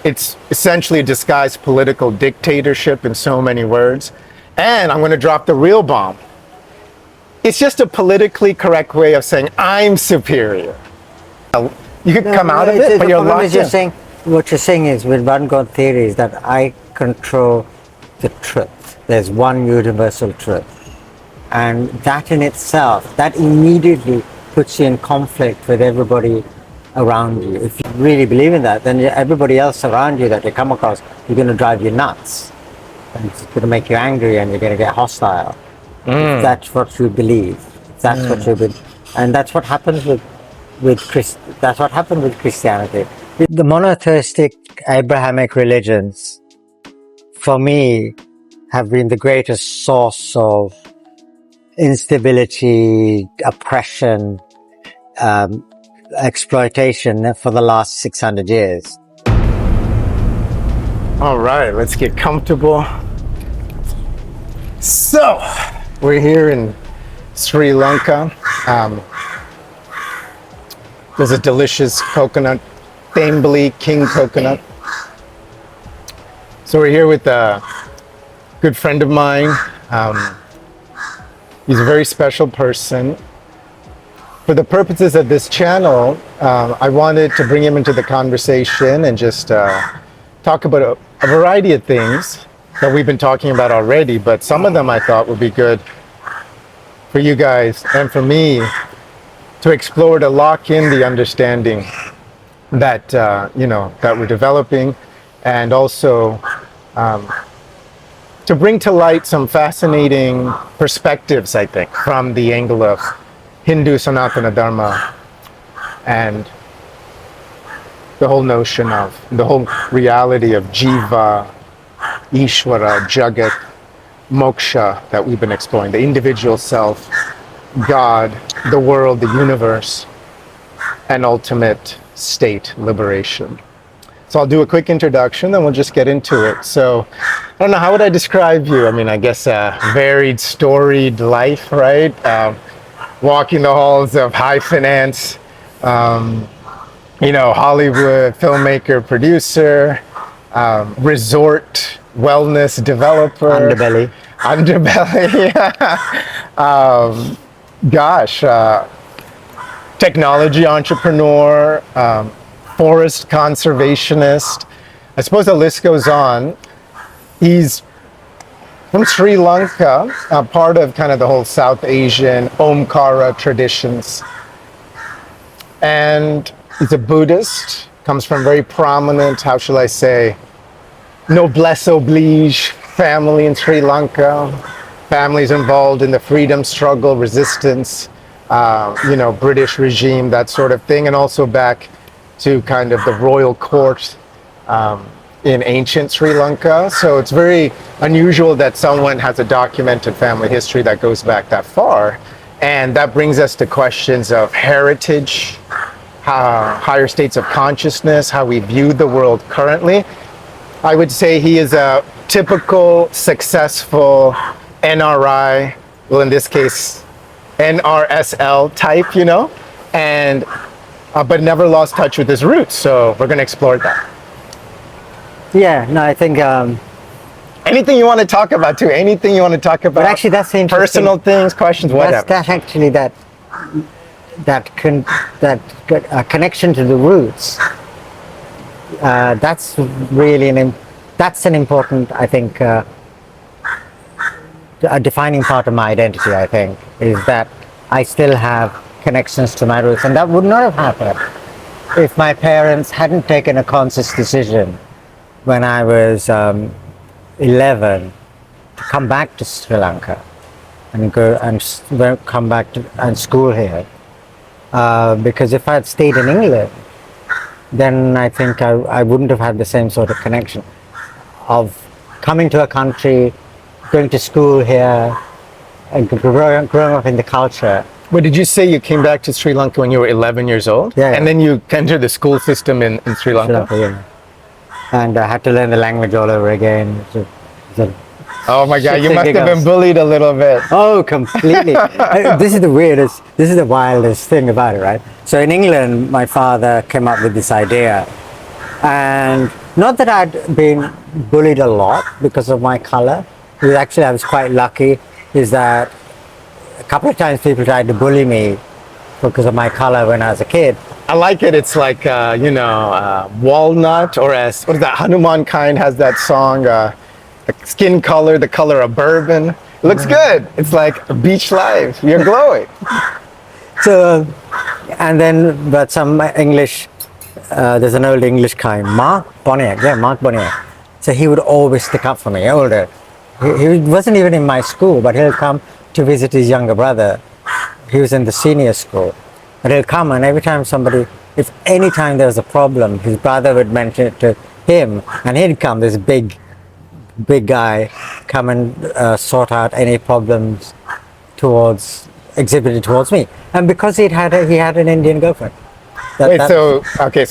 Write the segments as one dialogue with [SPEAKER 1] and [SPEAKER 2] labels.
[SPEAKER 1] it's essentially a disguised political dictatorship in so many words. And I'm going to drop the real bomb. It's just a politically correct way of saying I'm superior. You could come out of it, but you're locked in.
[SPEAKER 2] What you're saying is, with one God theory, is that I control the truth. There's one universal truth. And that in itself, that immediately puts you in conflict with everybody around you. If you really believe in that, then everybody else around you that you come across, you're going to drive you nuts. And it's going to make you angry, and you're going to get hostile. If that's what you believe. That's what you believe. And that's what happens that's what happened with Christianity. The monotheistic Abrahamic religions, for me, have been the greatest source of instability, oppression, exploitation for the last 600 years.
[SPEAKER 1] All right, let's get comfortable. So, we're here in Sri Lanka. There's a delicious coconut, Thambly King coconut. So we're here with a good friend of mine. He's a very special person. For the purposes of this channel, I wanted to bring him into the conversation and just talk about a variety of things that we've been talking about already, but some of them I thought would be good for you guys and for me to explore, to lock in the understanding that that we're developing, and also to bring to light some fascinating perspectives, I think, from the angle of Hindu Sanatana Dharma and the whole notion of, the whole reality of Jiva, Ishvara, Jagat, Moksha that we've been exploring, the individual self, God, the world, the universe, and ultimate state liberation. So I'll do a quick introduction, then we'll just get into it. So, I don't know, how would I describe you? I mean, I guess a varied, storied life, right? Walking the halls of high finance, Hollywood filmmaker, producer, resort wellness developer. Underbelly, yeah. Technology entrepreneur, forest conservationist. I suppose the list goes on. He's from Sri Lanka, part of kind of the whole South Asian Omkara traditions. And he's a Buddhist, comes from very prominent, how shall I say, noblesse oblige family in Sri Lanka. Families involved in the freedom struggle, resistance, British regime, that sort of thing, and also back to kind of the royal court in ancient Sri Lanka. So it's very unusual that someone has a documented family history that goes back that far. And that brings us to questions of heritage, higher states of consciousness, how we view the world currently. I would say he is a typical, successful NRI, well, in this case, NRSL type, and but never lost touch with his roots. So we're going to explore that.
[SPEAKER 2] Yeah, no, I think
[SPEAKER 1] anything you want to talk about too. Anything you want to talk about.
[SPEAKER 2] But actually, that's interesting.
[SPEAKER 1] Personal things, questions, whatever.
[SPEAKER 2] That connection to the roots. That's really that's an important, I think, a defining part of my identity. I think is that I still have connections to my roots, and that would not have happened if my parents hadn't taken a conscious decision when I was 11 to come back to Sri Lanka and come back and school here. Because if I had stayed in England, then I think I wouldn't have had the same sort of connection of coming to a country, going to school here, and growing up in the culture.
[SPEAKER 1] But did you say you came back to Sri Lanka when you were 11 years old?
[SPEAKER 2] Yeah.
[SPEAKER 1] And then you entered the school system in Sri Lanka?
[SPEAKER 2] Yeah. And I had to learn the language all over again.
[SPEAKER 1] Oh my God, you must have been bullied a little bit.
[SPEAKER 2] Oh, completely. This is the wildest thing about it, right? So in England, my father came up with this idea And not that I'd been bullied a lot because of my color. Actually, I was quite lucky, is that a couple of times people tried to bully me because of my color when I was a kid.
[SPEAKER 1] I like it. It's like, walnut, or as, what is that, Hanuman kind has that song, the skin color, the color of bourbon. It looks good. It's like beach life. You're glowing.
[SPEAKER 2] So, and then, but some English, there's an old English kind, Mark Bonnier. So he would always stick up for me, older. He wasn't even in my school, but he'll come to visit his younger brother. He was in the senior school. But he'll come, and every time if any time there was a problem, his brother would mention it to him, and he'd come, this big guy, come and sort out any problems exhibited towards me. And because he had an Indian girlfriend.
[SPEAKER 1] So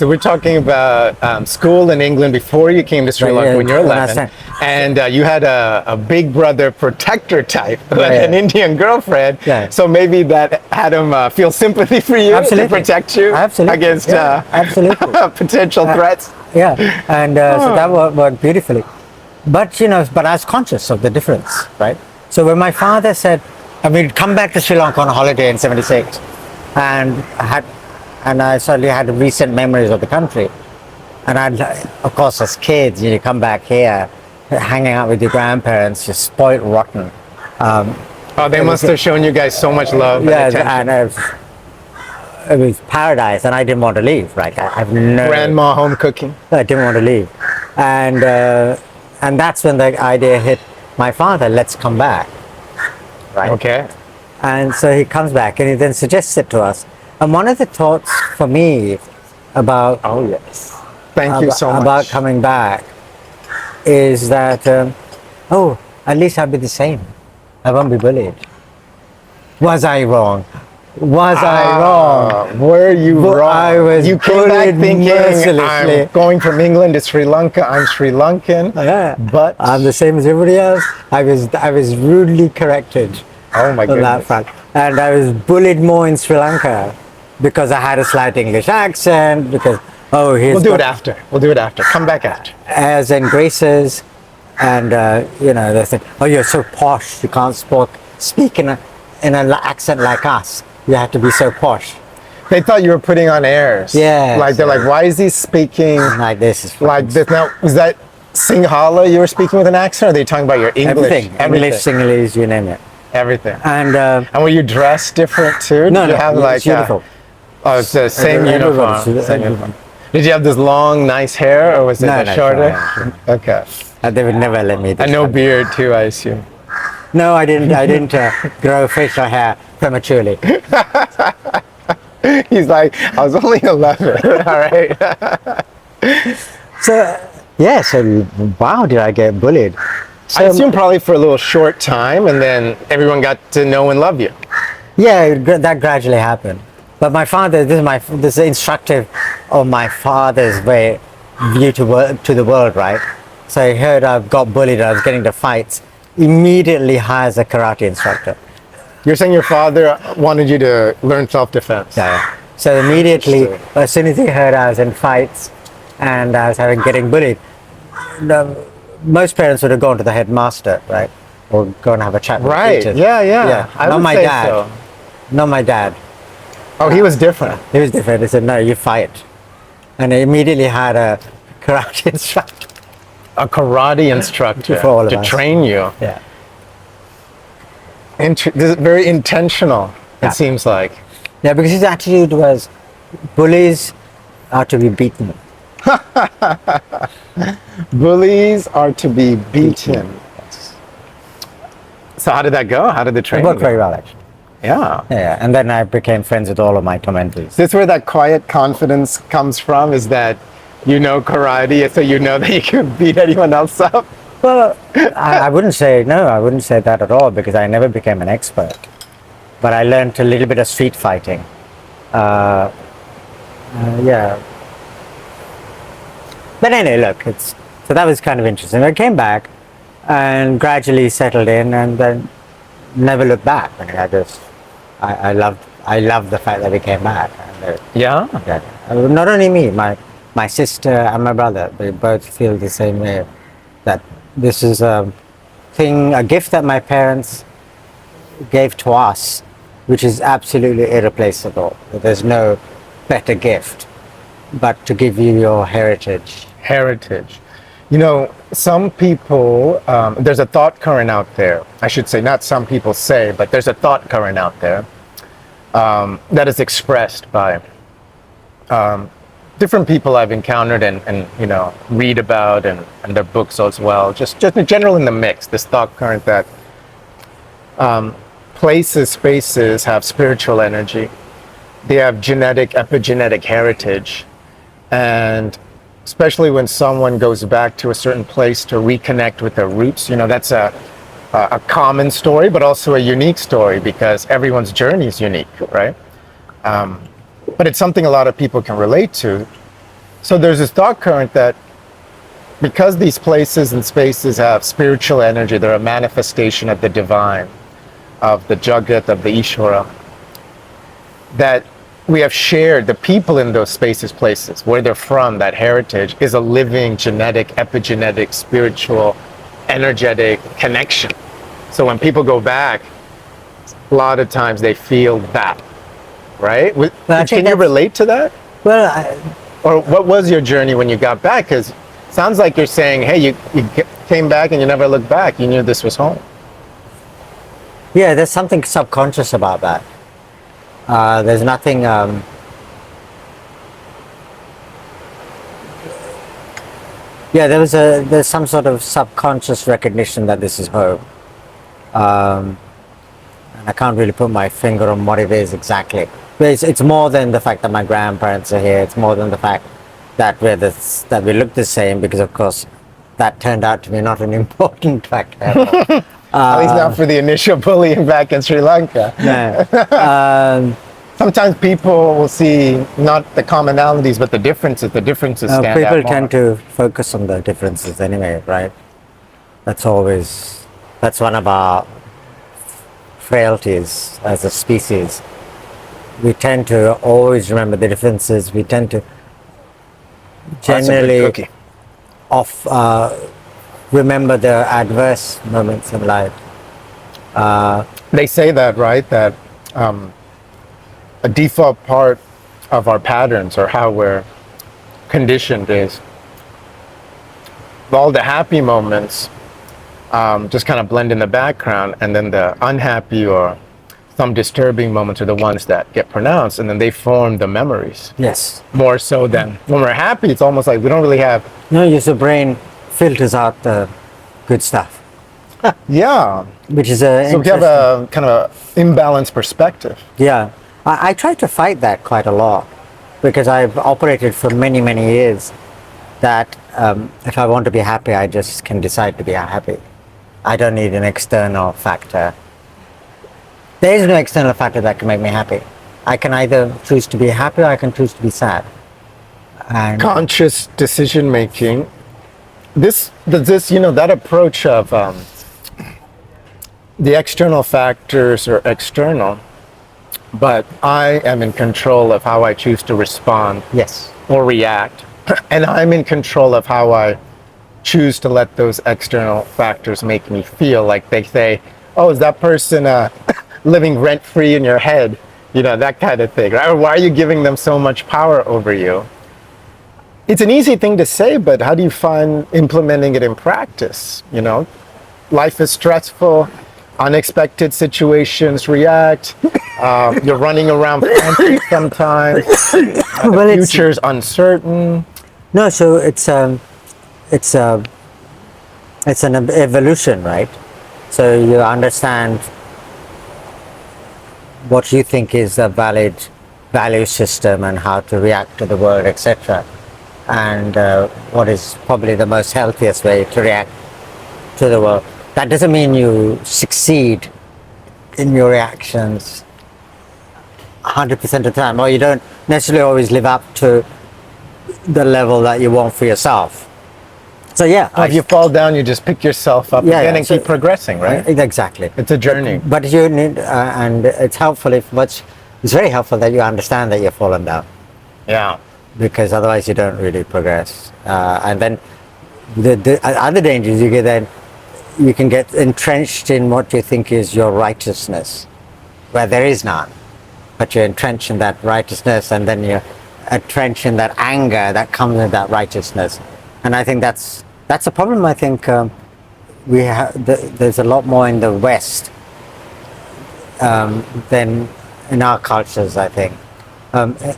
[SPEAKER 1] we're talking about school in England before you came to Sri Lanka when you were 11, and you had a big brother protector type, an Indian girlfriend. Yeah. So maybe that had him feel sympathy for you, to protect you against potential threats.
[SPEAKER 2] And so that worked beautifully. But I was conscious of the difference, right? So when my father said, we'd come back to Sri Lanka on a holiday in '76, and I suddenly had recent memories of the country. And of course, as kids, you come back here, hanging out with your grandparents, you're spoiled rotten.
[SPEAKER 1] They must have shown you guys so much love.
[SPEAKER 2] And it was paradise, and I didn't want to leave. Right?
[SPEAKER 1] Grandma home cooking.
[SPEAKER 2] I didn't want to leave, and that's when the idea hit my father. Let's come back. Right.
[SPEAKER 1] Okay.
[SPEAKER 2] And so he comes back, and he then suggests it to us. And one of the thoughts for me about
[SPEAKER 1] thank you so much
[SPEAKER 2] about coming back is that at least I'll be the same. I won't be bullied. Was I wrong? I wrong?
[SPEAKER 1] Were you wrong?
[SPEAKER 2] I was
[SPEAKER 1] you came back thinking,
[SPEAKER 2] mercilessly.
[SPEAKER 1] I'm going from England to Sri Lanka. I'm Sri Lankan. But
[SPEAKER 2] I'm the same as everybody else. I was rudely corrected.
[SPEAKER 1] Oh my goodness.
[SPEAKER 2] On that front. And I was bullied more in Sri Lanka because I had a slight English accent, because,
[SPEAKER 1] We'll do it after. Come back after.
[SPEAKER 2] As in graces, and, they say, you're so posh, you can't speak in an accent like us. You have to be so posh.
[SPEAKER 1] They thought you were putting on airs.
[SPEAKER 2] Yeah.
[SPEAKER 1] Like, they're like, why is he speaking
[SPEAKER 2] like this?
[SPEAKER 1] Like this. Now, was that Sinhala you were speaking with an accent, or are they talking about your English?
[SPEAKER 2] Everything. English, Sinhalese, you name it.
[SPEAKER 1] Everything.
[SPEAKER 2] And
[SPEAKER 1] were you dressed different too?
[SPEAKER 2] No,
[SPEAKER 1] Did you have
[SPEAKER 2] it's uniform.
[SPEAKER 1] It's the same uniform. Did you have this long, nice hair, or was it shorter?
[SPEAKER 2] Sure.
[SPEAKER 1] Okay.
[SPEAKER 2] And they would never let me.
[SPEAKER 1] And no beard too, I assume.
[SPEAKER 2] No, I didn't grow facial hair prematurely.
[SPEAKER 1] He's like, I was only 11. All right.
[SPEAKER 2] So wow, did I get bullied?
[SPEAKER 1] I assume probably for a little short time, and then everyone got to know and love you.
[SPEAKER 2] Yeah, that gradually happened. But my father, this is instructive of my father's view to the world, right? So he heard I got bullied, I was getting into fights, immediately hires a karate instructor.
[SPEAKER 1] You're saying your father wanted you to learn self-defense?
[SPEAKER 2] Yeah. So immediately, as soon as he heard I was in fights and I was getting bullied, most parents would have gone to the headmaster, right? Or go and have a chat with the teachers.
[SPEAKER 1] Yeah.
[SPEAKER 2] Not my dad. So. Not my dad.
[SPEAKER 1] Oh, he was different.
[SPEAKER 2] He was different. He said, no, you fight. And I immediately had a karate instructor.
[SPEAKER 1] A karate instructor
[SPEAKER 2] for all of us.
[SPEAKER 1] Train you.
[SPEAKER 2] Yeah.
[SPEAKER 1] This is very intentional, it seems like.
[SPEAKER 2] Yeah, because his attitude was, bullies are to be beaten.
[SPEAKER 1] Bullies are to be beaten.
[SPEAKER 2] Yes.
[SPEAKER 1] So how did that go? How did the training
[SPEAKER 2] It worked very well, actually.
[SPEAKER 1] Yeah.
[SPEAKER 2] Yeah, and then I became friends with all of my tormentors.
[SPEAKER 1] Is this where that quiet confidence comes from? Is that you know karate, so you know that you can beat anyone else up?
[SPEAKER 2] Well, I wouldn't say that at all, because I never became an expert. But I learned a little bit of street fighting. Yeah. But anyway, look, so that was kind of interesting. I came back and gradually settled in, and then never looked back. I mean, I loved the fact that we came back. And,
[SPEAKER 1] Yeah.
[SPEAKER 2] Not only me, my my sister and my brother, they both feel the same way, that this is a thing, a gift that my parents gave to us, which is absolutely irreplaceable. There's no better gift but to give you your heritage.
[SPEAKER 1] Heritage. You know, some people, there's a thought current out there. I should say, not some people say, but there's a thought current out there that is expressed by different people I've encountered and you know, read about and their books as well. Just in general in the mix, this thought current that places, spaces have spiritual energy. They have genetic, epigenetic heritage. And especially when someone goes back to a certain place to reconnect with their roots, you know, that's a common story, but also a unique story because everyone's journey is unique, right? But it's something a lot of people can relate to. So there's this thought current that because these places and spaces have spiritual energy, they're a manifestation of the divine, of the Jagat, of the Ishvara, that we have shared, the people in those spaces, places, where they're from, that heritage is a living genetic, epigenetic, spiritual, energetic connection. So when people go back, a lot of times they feel that, right? Can you relate to that?
[SPEAKER 2] Well,
[SPEAKER 1] or what was your journey when you got back? Because it sounds like you're saying, hey, you came back and you never looked back. You knew this was home.
[SPEAKER 2] yeah, there's something subconscious about that. There's nothing. Yeah, there's some sort of subconscious recognition that this is home, and I can't really put my finger on what it is exactly. But it's more than the fact that my grandparents are here. It's more than the fact that that we look the same, because of course that turned out to be not an important factor at all.
[SPEAKER 1] At least not for the initial bullying back in Sri Lanka.
[SPEAKER 2] No.
[SPEAKER 1] Sometimes people will see not the commonalities, but the differences. The differences stand out
[SPEAKER 2] people
[SPEAKER 1] more.
[SPEAKER 2] tend to focus on the differences anyway, right? That's one of our frailties as a species. We tend to always remember the differences. We tend to generally remember the adverse moments in life.
[SPEAKER 1] They say that, right? That a default part of our patterns or how we're conditioned is all the happy moments just kind of blend in the background, and then the unhappy or some disturbing moments are the ones that get pronounced, and then they form the memories.
[SPEAKER 2] Yes.
[SPEAKER 1] More so than when we're happy, it's almost like we don't really have.
[SPEAKER 2] No, your brain filters out the good stuff.
[SPEAKER 1] Yeah.
[SPEAKER 2] Which is a.
[SPEAKER 1] So we have a kind of imbalanced perspective.
[SPEAKER 2] Yeah. I try to fight that quite a lot, because I've operated for many, many years that if I want to be happy, I just can decide to be happy. I don't need an external factor. There is no external factor that can make me happy. I can either choose to be happy or I can choose to be sad. And
[SPEAKER 1] Conscious decision making. This, you know, that approach of the external factors are external, but I am in control of how I choose to respond.
[SPEAKER 2] yes.
[SPEAKER 1] Or react, and I'm in control of how I choose to let those external factors make me feel. Like they say, oh, is that person living rent-free in your head? You know, that kind of thing, right? Or why are you giving them so much power over you? It's an easy thing to say, but how do you find implementing it in practice? You know, life is stressful, unexpected situations react, you're running around frantic sometimes, the future's uncertain.
[SPEAKER 2] No, so it's an evolution, right? So you understand what you think is a valid value system and how to react to the world, etc. And what is probably the most healthiest way to react to the world. That doesn't mean you succeed in your reactions 100% of the time, or you don't necessarily always live up to the level that you want for yourself. So yeah,
[SPEAKER 1] if you fall down, you just pick yourself up again and keep progressing, right?
[SPEAKER 2] Exactly.
[SPEAKER 1] It's a journey.
[SPEAKER 2] But you need, and it's helpful it's very helpful that you understand that you've fallen down.
[SPEAKER 1] Yeah.
[SPEAKER 2] because otherwise you don't really progress. And then the other dangers you get, then you can get entrenched in what you think is your righteousness, where there is none, but you're entrenched in that righteousness, and then you're entrenched in that anger that comes with that righteousness. And I think that's a problem. I think we have there's a lot more in the West than in our cultures. I think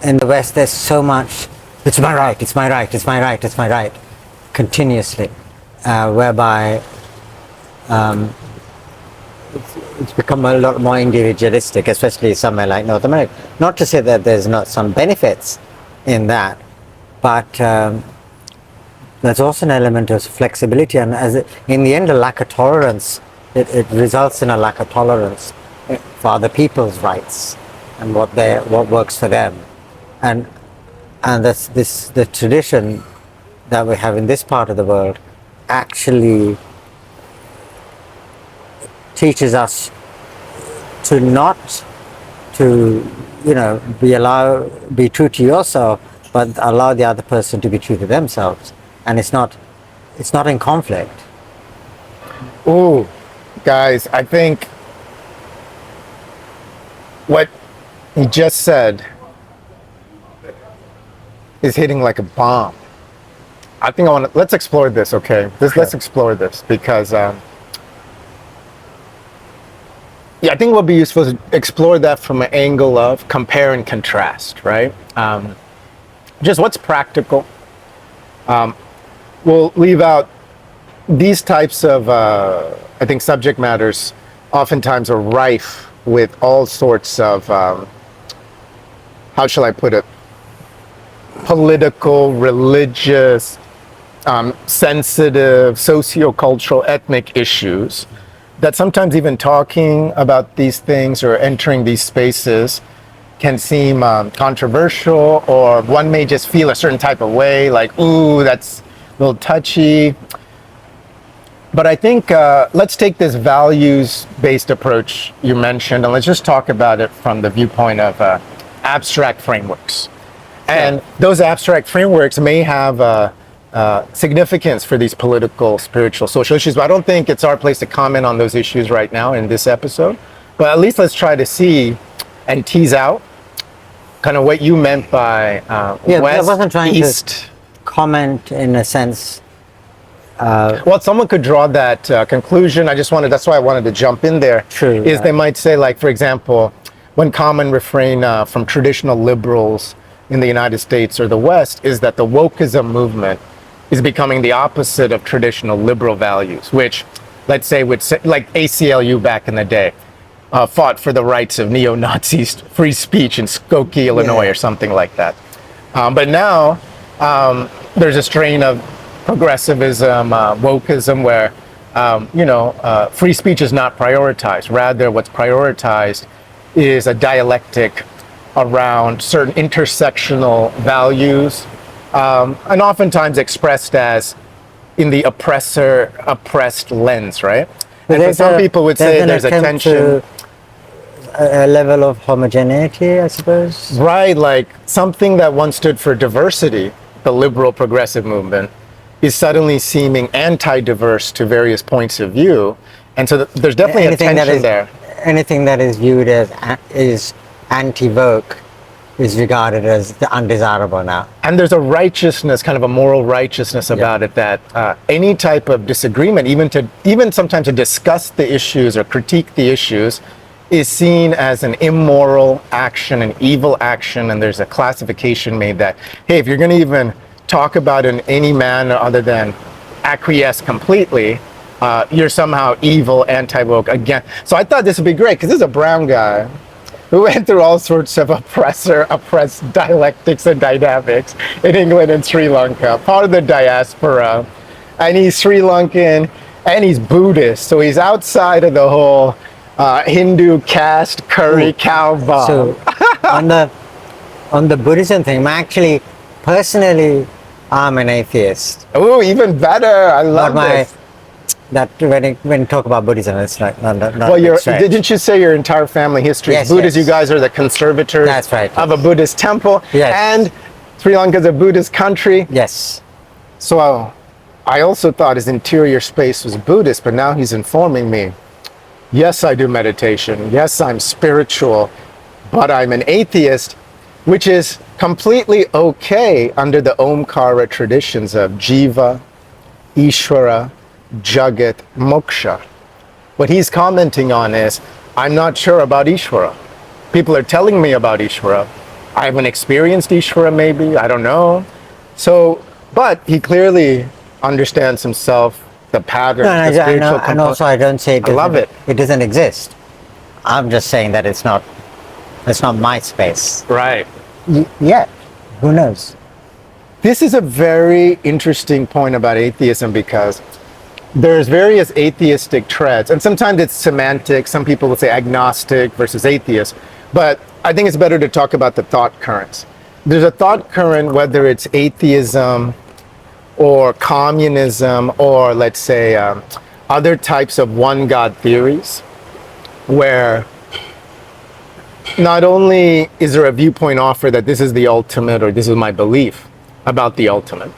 [SPEAKER 2] in the West there's so much, it's my right, it's my right, it's my right, it's my right, continuously, whereby it's become a lot more individualistic, especially somewhere like North America. Not to say that there's not some benefits in that, but there's also an element of flexibility, and in the end a lack of tolerance, it results in a lack of tolerance for other people's rights and what works for them. And the tradition that we have in this part of the world actually teaches us to not to, be true to yourself, but allow the other person to be true to themselves. And it's not in conflict.
[SPEAKER 1] Ooh, guys, I think what you just said is hitting like a bomb. I think let's explore this, okay? Let's explore this, because I think it would be useful to explore that from an angle of compare and contrast, right? Just what's practical. We'll leave out these types of, I think, subject matters oftentimes are rife with all sorts of, how shall I put it, political, religious, sensitive, socio-cultural, ethnic issues that sometimes even talking about these things or entering these spaces can seem controversial, or one may just feel a certain type of way, like, ooh, that's a little touchy. But I think let's take this values-based approach you mentioned, and let's just talk about it from the viewpoint of abstract frameworks. And those abstract frameworks may have significance for these political, spiritual, social issues, but I don't think it's our place to comment on those issues right now in this episode. But at least let's try to see and tease out kind of what you meant by West,
[SPEAKER 2] I wasn't trying
[SPEAKER 1] East.
[SPEAKER 2] to comment in a sense.
[SPEAKER 1] Well, someone could draw that conclusion. That's why I wanted to jump in there.
[SPEAKER 2] True.
[SPEAKER 1] They might say, like, for example, one common refrain from traditional liberals in the United States or the West is that the wokeism movement is becoming the opposite of traditional liberal values, which, let's say, would say, like ACLU back in the day, fought for the rights of neo-Nazis, free speech in Skokie, Illinois, or something like that. But now there's a strain of progressivism, wokeism, where free speech is not prioritized. Rather, what's prioritized is a dialectic around certain intersectional values, and oftentimes expressed as in the oppressor-oppressed lens, right? And for some people would say there's a tension.
[SPEAKER 2] A level of homogeneity, I suppose.
[SPEAKER 1] Right, like something that once stood for diversity, the liberal progressive movement, is suddenly seeming anti-diverse to various points of view. And so there's definitely a tension there.
[SPEAKER 2] Anything that is viewed as is anti-woke is regarded as undesirable now.
[SPEAKER 1] And there's a righteousness, kind of a moral righteousness about it, that any type of disagreement, even sometimes to discuss the issues or critique the issues, is seen as an immoral action, an evil action. And there's a classification made that, hey, if you're going to even talk about it in any manner other than acquiesce completely, you're somehow evil, anti-woke, again. So I thought this would be great, because this is a brown guy who went through all sorts of oppressed dialectics and dynamics in England and Sri Lanka, part of the diaspora. And he's Sri Lankan, and he's Buddhist, so he's outside of the whole Hindu caste curry cow bomb.
[SPEAKER 2] So on the Buddhism thing, actually, personally, I'm an atheist.
[SPEAKER 1] Oh, even better! I love this.
[SPEAKER 2] That when you talk about Buddhism, it's not
[SPEAKER 1] well, didn't you say your entire family history is Buddhist? Yes. You guys are the conservators
[SPEAKER 2] That's right,
[SPEAKER 1] of a Buddhist temple.
[SPEAKER 2] Yes.
[SPEAKER 1] And Sri Lanka is a Buddhist country.
[SPEAKER 2] Yes.
[SPEAKER 1] So I also thought his interior space was Buddhist, but now he's informing me. Yes, I do meditation. Yes, I'm spiritual, but I'm an atheist, which is completely okay under the Omkara traditions of Jiva, Ishvara, Jagat, Moksha. What he's commenting on is, I'm not sure about Ishvara. People are telling me about Ishvara. I haven't experienced Ishvara maybe, I don't know. So, but he clearly understands himself, the pattern,
[SPEAKER 2] No,
[SPEAKER 1] the spiritual
[SPEAKER 2] and also I don't say
[SPEAKER 1] I love it.
[SPEAKER 2] It doesn't exist. I'm just saying that it's not my space.
[SPEAKER 1] Right.
[SPEAKER 2] Yet. Who knows?
[SPEAKER 1] This is a very interesting point about atheism because there's various atheistic threads, and sometimes it's semantic. Some people will say agnostic versus atheist, but I think it's better to talk about the thought currents. There's a thought current, whether it's atheism or communism or, let's say, other types of one God theories, where not only is there a viewpoint offered that this is the ultimate or this is my belief about the ultimate,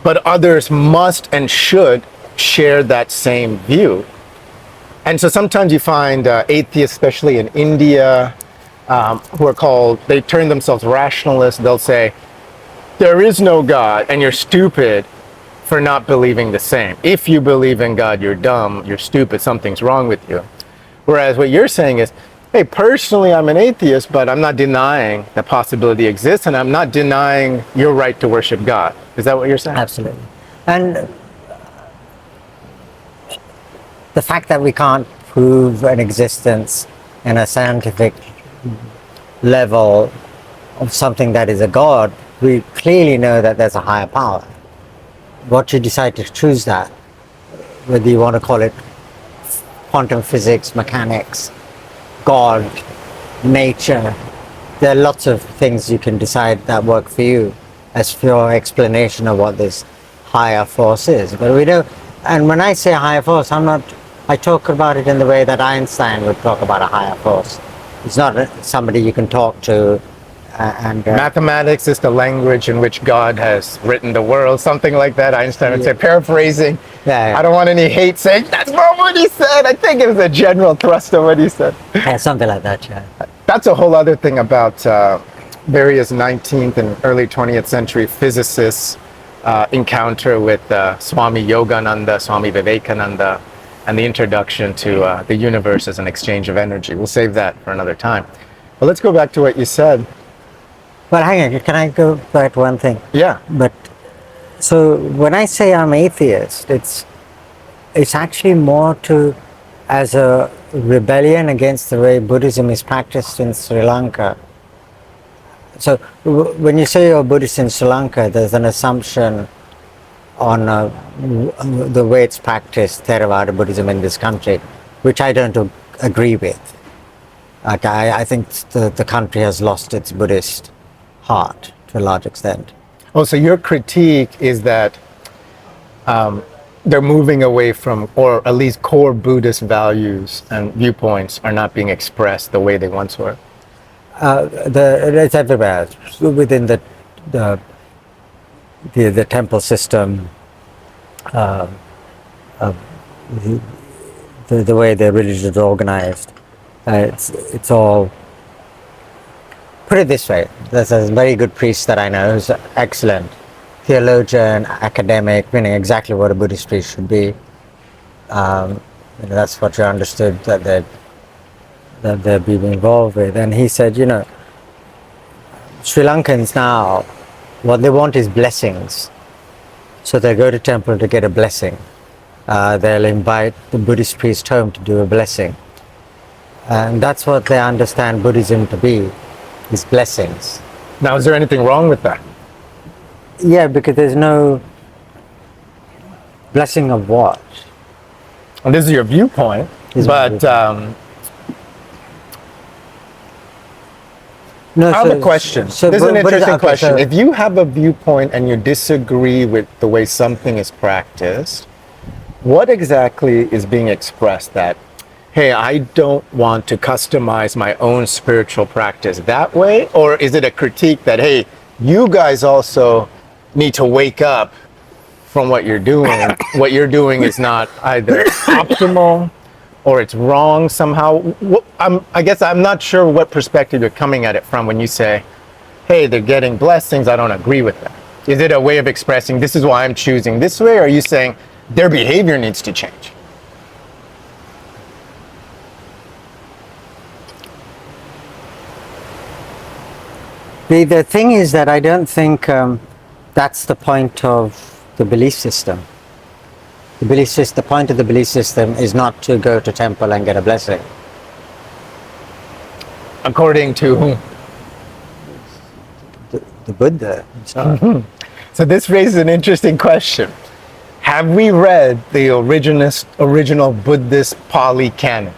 [SPEAKER 1] but others must and should share that same view. And so sometimes you find atheists, especially in India, who are called, they term themselves rationalists. They'll say, there is no God and you're stupid for not believing the same. If you believe in God, you're dumb, you're stupid, something's wrong with you. Whereas what you're saying is, hey, personally, I'm an atheist, but I'm not denying the possibility exists, and I'm not denying your right to worship God. Is that what you're saying?
[SPEAKER 2] Absolutely. And the fact that we can't prove an existence in a scientific level of something that is a God, we clearly know that there's a higher power. What you decide to choose that, whether you want to call it quantum physics, mechanics, God, nature, there are lots of things you can decide that work for you as for your explanation of what this higher force is. But we don't, and when I say higher force, I talk about it in the way that Einstein would talk about a higher force. It's not somebody you can talk to
[SPEAKER 1] Mathematics is the language in which God has written the world, something like that. Einstein would say, paraphrasing.
[SPEAKER 2] Yeah.
[SPEAKER 1] I don't want any hate saying, that's not what he said. I think it was a general thrust of what he said.
[SPEAKER 2] Yeah, something like that, yeah.
[SPEAKER 1] That's a whole other thing about various 19th and early 20th century physicists' encounter with Swami Yogananda, Swami Vivekananda, and the introduction to the universe as an exchange of energy. We'll save that for another time. But let's go back to what you said.
[SPEAKER 2] Well, hang on, can I go back to one thing?
[SPEAKER 1] Yeah.
[SPEAKER 2] But, so when I say I'm atheist, it's actually more to, as a rebellion against the way Buddhism is practiced in Sri Lanka. So when you say you're Buddhist in Sri Lanka, there's an assumption on the way it's practiced, Theravada Buddhism in this country, which I don't agree with. I think the country has lost its Buddhist heart to a large extent.
[SPEAKER 1] Oh, so your critique is that they're moving away from, or at least core Buddhist values and viewpoints are not being expressed the way they once were.
[SPEAKER 2] It's everywhere within the temple system, the way the religion is organized. It's all. Put it this way: there's a very good priest that I know who's excellent theologian, academic, meaning exactly what a Buddhist priest should be. That's what you understood that they're being involved with. And he said, Sri Lankans now, what they want is blessings. So they go to temple to get a blessing. They'll invite the Buddhist priest home to do a blessing. And that's what they understand Buddhism to be, is blessings.
[SPEAKER 1] Now, is there anything wrong with that?
[SPEAKER 2] Yeah, because there's no blessing of what?
[SPEAKER 1] And this is your viewpoint, but
[SPEAKER 2] no,
[SPEAKER 1] I have a question. This is an interesting question. If you have a viewpoint and you disagree with the way something is practiced, what exactly is being expressed that, hey, I don't want to customize my own spiritual practice that way? Or is it a critique that, hey, you guys also need to wake up from what you're doing. What you're doing is not either optimal or it's wrong somehow. I guess I'm not sure what perspective you're coming at it from when you say, hey, they're getting blessings, I don't agree with that. Is it a way of expressing, this is why I'm choosing this way, or are you saying their behavior needs to change?
[SPEAKER 2] The thing is that I don't think that's the point of the belief system. The point of the belief system is not to go to temple and get a blessing.
[SPEAKER 1] According to whom?
[SPEAKER 2] The Buddha. So.
[SPEAKER 1] So this raises an interesting question. Have we read the original Buddhist Pali Canon?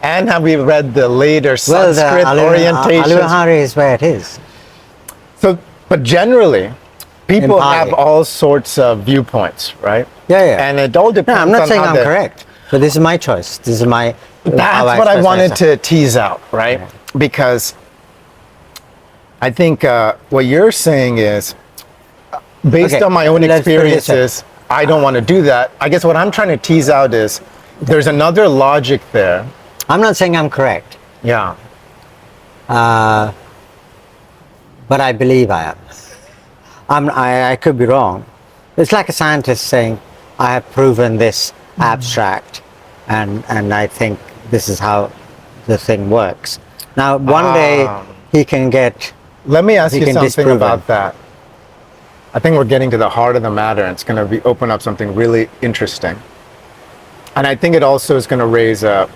[SPEAKER 1] And have we read the later Sanskrit orientations?
[SPEAKER 2] Aluhari is where it is.
[SPEAKER 1] So, but generally, people have all sorts of viewpoints, right?
[SPEAKER 2] Yeah.
[SPEAKER 1] And it all depends on
[SPEAKER 2] I'm not saying
[SPEAKER 1] how
[SPEAKER 2] I'm correct, but this is my choice. This is my...
[SPEAKER 1] That's what I wanted to tease out, right? Yeah. Because I think what you're saying is, based on my own experiences, I don't want to do that. I guess what I'm trying to tease out is, there's another logic there.
[SPEAKER 2] I'm not saying I'm correct.
[SPEAKER 1] Yeah.
[SPEAKER 2] But I believe I am. I could be wrong. It's like a scientist saying, I have proven this abstract, and I think this is how the thing works. Now, one day he can get...
[SPEAKER 1] Let me ask you something about that. I think we're getting to the heart of the matter, and it's going to open up something really interesting. And I think it also is going to raise a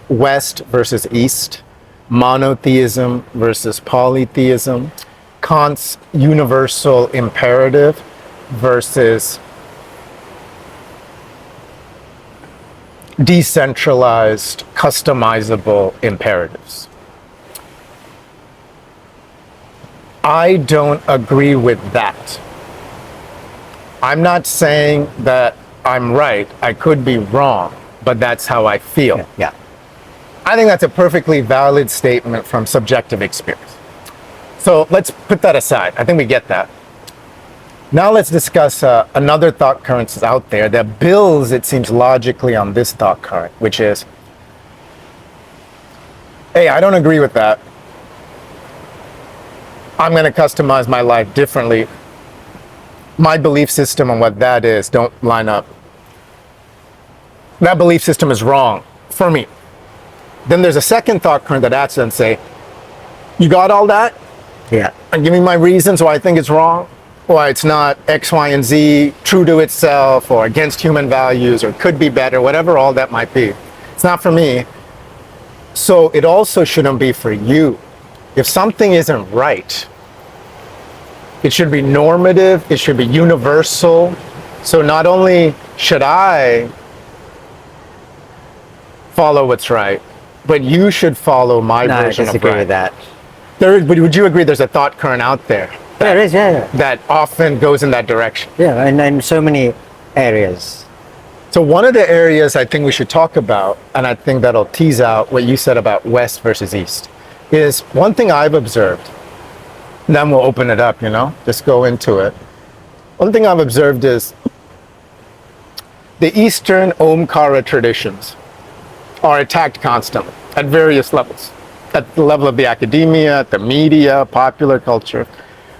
[SPEAKER 1] West versus East, monotheism versus polytheism, Kant's universal imperative versus decentralized, customizable imperatives. I don't agree with that. I'm not saying that I'm right. I could be wrong, but that's how I feel.
[SPEAKER 2] Yeah.
[SPEAKER 1] I think that's a perfectly valid statement from subjective experience. So let's put that aside. I think we get that. Now let's discuss another thought current that's out there that builds, it seems, logically on this thought current, which is, hey, I don't agree with that. I'm going to customize my life differently. My belief system and what that is don't line up. That belief system is wrong for me. Then there's a second thought current that adds and say, you got all that?
[SPEAKER 2] Yeah.
[SPEAKER 1] And give me my reasons why I think it's wrong, why it's not X, Y, and Z, true to itself, or against human values, or could be better, whatever all that might be. It's not for me. So it also shouldn't be for you. If something isn't right, it should be normative, it should be universal. So not only should I follow what's right, but you should follow my version of right.
[SPEAKER 2] I disagree with that.
[SPEAKER 1] Would you agree there's a thought current out there?
[SPEAKER 2] There is, yeah.
[SPEAKER 1] That often goes in that direction.
[SPEAKER 2] Yeah, and in so many areas.
[SPEAKER 1] So one of the areas I think we should talk about, and I think that'll tease out what you said about West versus East, is one thing I've observed, and then we'll open it up, just go into it. One thing I've observed is the Eastern Omkara traditions are attacked constantly at various levels. At the level of the academia, at the media, popular culture.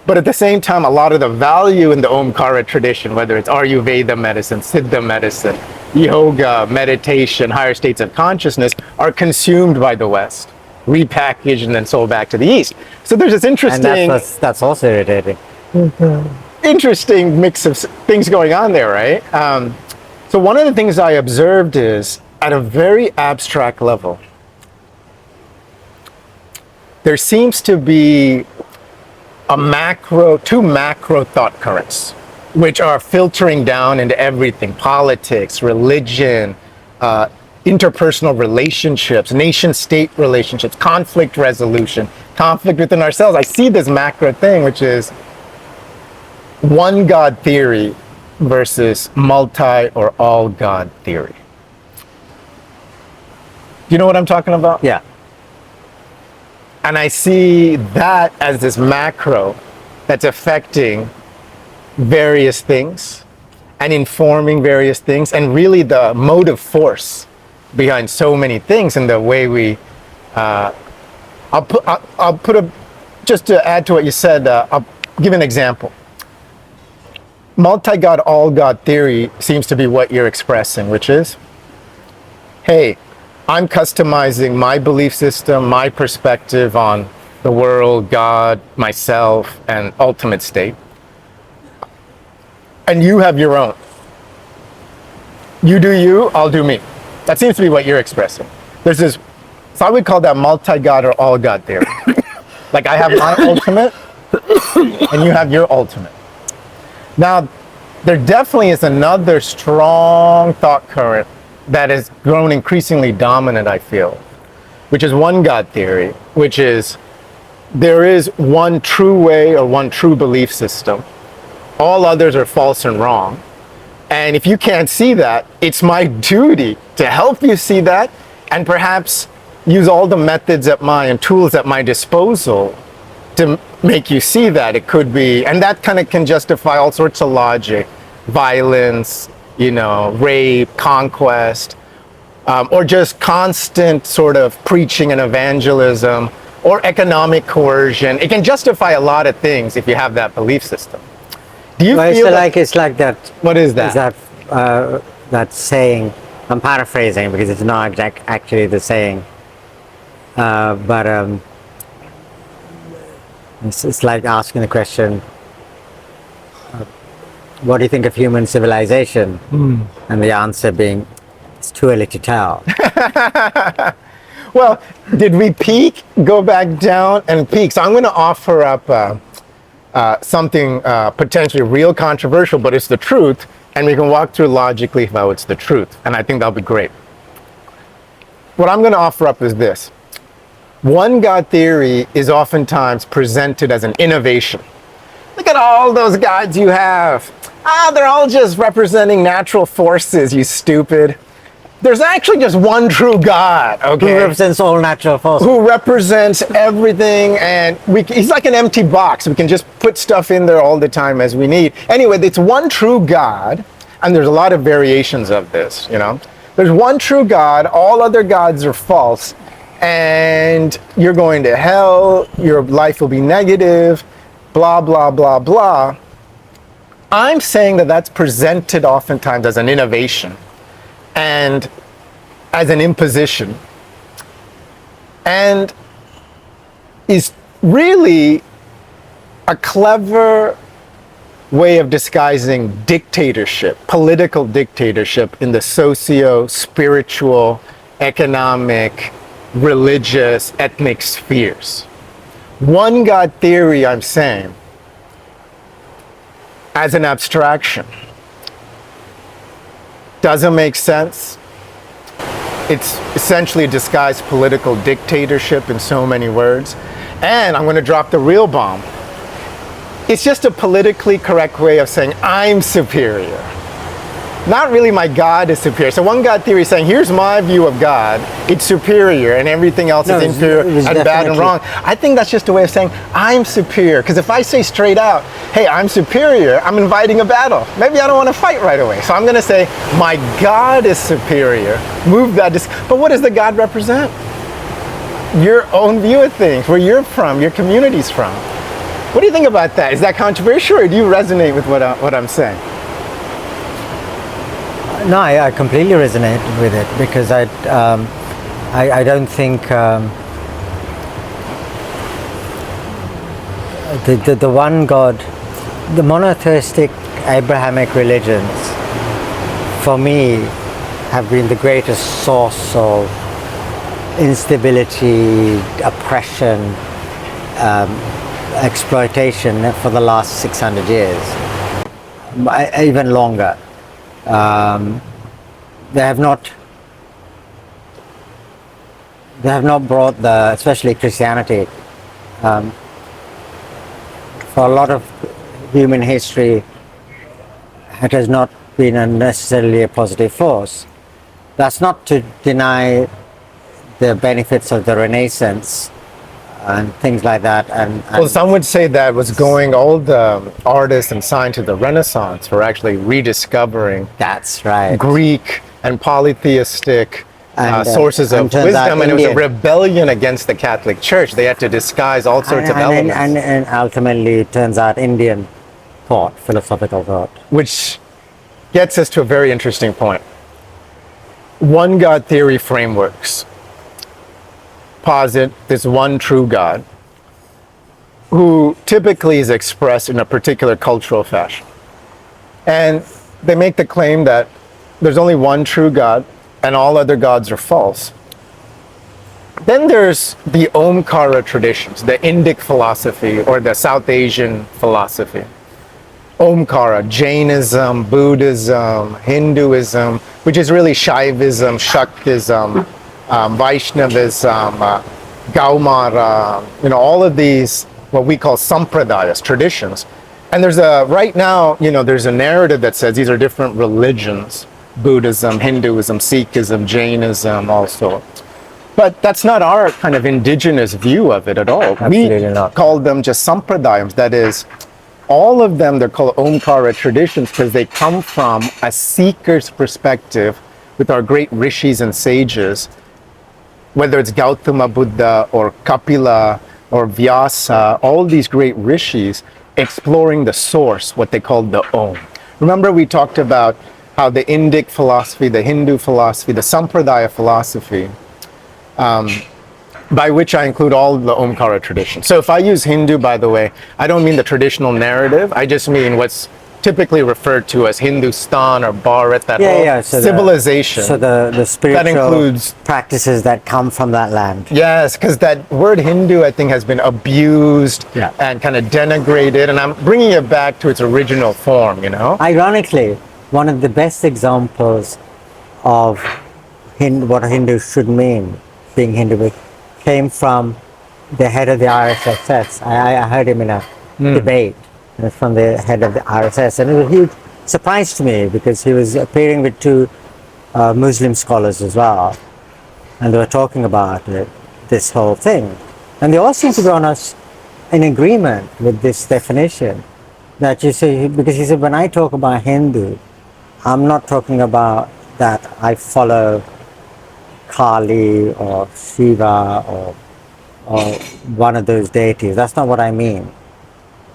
[SPEAKER 1] But at the same time, a lot of the value in the Omkara tradition, whether it's Ayurveda medicine, Siddha medicine, yoga, meditation, higher states of consciousness, are consumed by the West, repackaged and then sold back to the East. So there's this interesting...
[SPEAKER 2] And that's also irritating.
[SPEAKER 1] Interesting mix of things going on there, right? So one of the things I observed is, at a very abstract level, there seems to be two macro thought currents, which are filtering down into everything: politics, religion, interpersonal relationships, nation-state relationships, conflict resolution, conflict within ourselves. I see this macro thing, which is one God theory versus multi or all God theory. Do you know what I'm talking about?
[SPEAKER 2] Yeah.
[SPEAKER 1] And I see that as this macro, that's affecting various things and informing various things, and really the motive force behind so many things, and the way we I'll put a, just to add to what you said, I'll give an example. Multi-God, all-God theory seems to be what you're expressing, which is, hey, I'm customizing my belief system, my perspective on the world, God, myself, and ultimate state. And you have your own. You do you, I'll do me. That seems to be what you're expressing. There's this, so I would call that multi-God or all-God theory. Like I have my ultimate, and you have your ultimate. Now, there definitely is another strong thought current that has grown increasingly dominant, I feel, which is one God theory, which is there is one true way or one true belief system. All others are false and wrong. And if you can't see that, it's my duty to help you see that, and perhaps use all the methods at and tools at my disposal to make you see that. It could be, and that kind of can justify all sorts of logic, violence, rape, conquest, or just constant sort of preaching and evangelism, or economic coercion. It can justify a lot of things if you have that belief system. Do you feel
[SPEAKER 2] it's like that?
[SPEAKER 1] What is that?
[SPEAKER 2] Is that saying? I'm paraphrasing because it's not actually the saying, but it's like asking the question, what do you think of human civilization? And the answer being, it's too early to tell.
[SPEAKER 1] Well, did we peak, go back down, and peak? So I'm going to offer up something potentially real controversial, but it's the truth, and we can walk through logically how it's the truth, and I think that'll be great. What I'm going to offer up is this. One God theory is oftentimes presented as an innovation. Look at all those gods you have. They're all just representing natural forces, you stupid. There's actually just one true God, okay?
[SPEAKER 2] Who represents all natural forces.
[SPEAKER 1] Who represents everything, and he's like an empty box. We can just put stuff in there all the time as we need. Anyway, it's one true God, and there's a lot of variations of this, There's one true God, all other gods are false, and you're going to hell, your life will be negative, blah, blah, blah, blah. I'm saying that that's presented oftentimes as an innovation and as an imposition, and is really a clever way of disguising dictatorship, political dictatorship in the socio-spiritual, economic, religious, ethnic spheres. One God theory, I'm saying, as an abstraction, doesn't make sense. It's essentially a disguised political dictatorship in so many words. And I'm going to drop the real bomb. It's just a politically correct way of saying I'm superior. Not really my God is superior. So one God theory is saying, here's my view of God, it's superior, and everything else is inferior and bad and wrong. I think that's just a way of saying I'm superior. Because if I say straight out, hey, I'm superior, I'm inviting a battle. Maybe I don't want to fight right away. So I'm going to say, my God is superior. Move that. But what does the God represent? Your own view of things, where you're from, your community's from. What do you think about that? Is that controversial, or do you resonate with what I'm saying?
[SPEAKER 2] No, I completely resonate with it, because I don't think the one God, the monotheistic Abrahamic religions, for me, have been the greatest source of instability, oppression, exploitation for the last 600 years, even longer. They have not brought especially Christianity, for a lot of human history, it has not been necessarily a positive force. That's not to deny the benefits of the Renaissance, and things like that. And
[SPEAKER 1] Well, some would say that was going, all the artists and scientists of the Renaissance were actually rediscovering
[SPEAKER 2] that's right.
[SPEAKER 1] Greek and polytheistic sources
[SPEAKER 2] and
[SPEAKER 1] of
[SPEAKER 2] turns out
[SPEAKER 1] wisdom, and it was a
[SPEAKER 2] Indian.
[SPEAKER 1] rebellion against the Catholic Church. They had to disguise all sorts of elements,
[SPEAKER 2] And ultimately, it turns out Indian thought, philosophical thought.
[SPEAKER 1] which gets us to a very interesting point. One God theory frameworks posit this one true God who typically is expressed in a particular cultural fashion. And they make the claim that there's only one true God and all other gods are false. Then there's the Omkara traditions, the Indic philosophy or the South Asian philosophy. Omkara, Jainism, Buddhism, Hinduism, which is really Shaivism, Shaktism, Vaishnavism, Gaumara, all of these, what we call sampradayas, traditions. And there's right now, there's a narrative that says these are different religions, Buddhism, Hinduism, Sikhism, Jainism also. But that's not our kind of indigenous view of it at all.
[SPEAKER 2] Absolutely not.
[SPEAKER 1] Call them just sampradayams. That is, all of them, they're called Omkara traditions because they come from a seeker's perspective with our great rishis and sages, whether it's Gautama Buddha or Kapila or Vyasa, all these great rishis exploring the source, what they called the Om. Remember we talked about how the Indic philosophy, the Hindu philosophy, the Sampradaya philosophy, by which I include all the Omkara traditions. So if I use Hindu, by the way, I don't mean the traditional narrative, I just mean what's typically referred to as Hindustan or Bharat, that whole
[SPEAKER 2] So
[SPEAKER 1] civilization.
[SPEAKER 2] the spiritual
[SPEAKER 1] that includes
[SPEAKER 2] practices that come from that land.
[SPEAKER 1] Yes, because that word Hindu, I think, has been abused and kind of denigrated, and I'm bringing it back to its original form,
[SPEAKER 2] Ironically, one of the best examples of what a Hindu should mean, being Hindu, came from the head of the RSS. I heard him in a debate from the head of the RSS, and it was a huge surprise to me because he was appearing with two Muslim scholars as well, and they were talking about this whole thing, and they all seem to be in agreement with this definition that you say, because he said, when I talk about Hindu, I'm not talking about that I follow Kali or Shiva or one of those deities. That's not what I mean.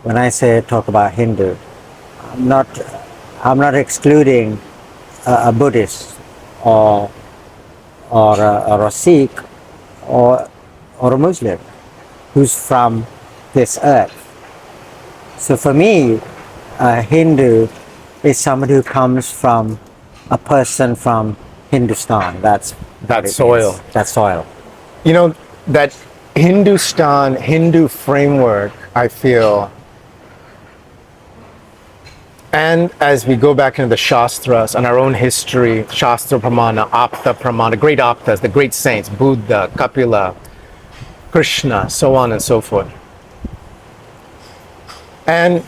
[SPEAKER 2] When I say talk about Hindu, I'm not excluding a Buddhist or a Sikh or a Muslim who's from this earth. So for me, a Hindu is somebody who comes from a person from Hindustan. That's
[SPEAKER 1] soil.
[SPEAKER 2] That soil.
[SPEAKER 1] That Hindu framework, I feel, and as we go back into the Shastras and our own history, Shastra Pramana, Apta Pramana, great Aptas, the great saints, Buddha, Kapila, Krishna, so on and so forth. And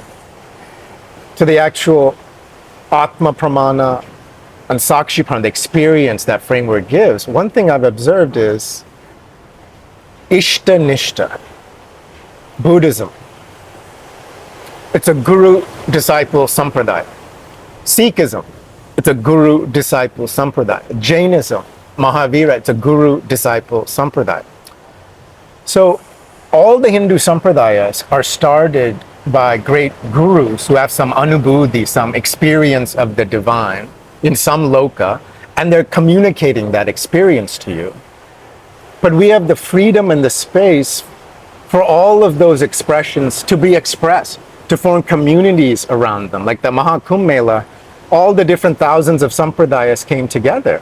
[SPEAKER 1] to the actual Atma Pramana and Sakshi Pramana, the experience that framework gives, one thing I've observed is Ishta Nishta, Buddhism. It's a guru-disciple sampradaya. Sikhism, it's a guru-disciple sampradaya. Jainism, Mahavira, it's a guru-disciple sampradaya. So all the Hindu sampradayas are started by great gurus who have some anubhuti, some experience of the divine in some loka, and they're communicating that experience to you. But we have the freedom and the space for all of those expressions to be expressed, to form communities around them. Like the Mahakumbh Mela, all the different thousands of sampradayas came together.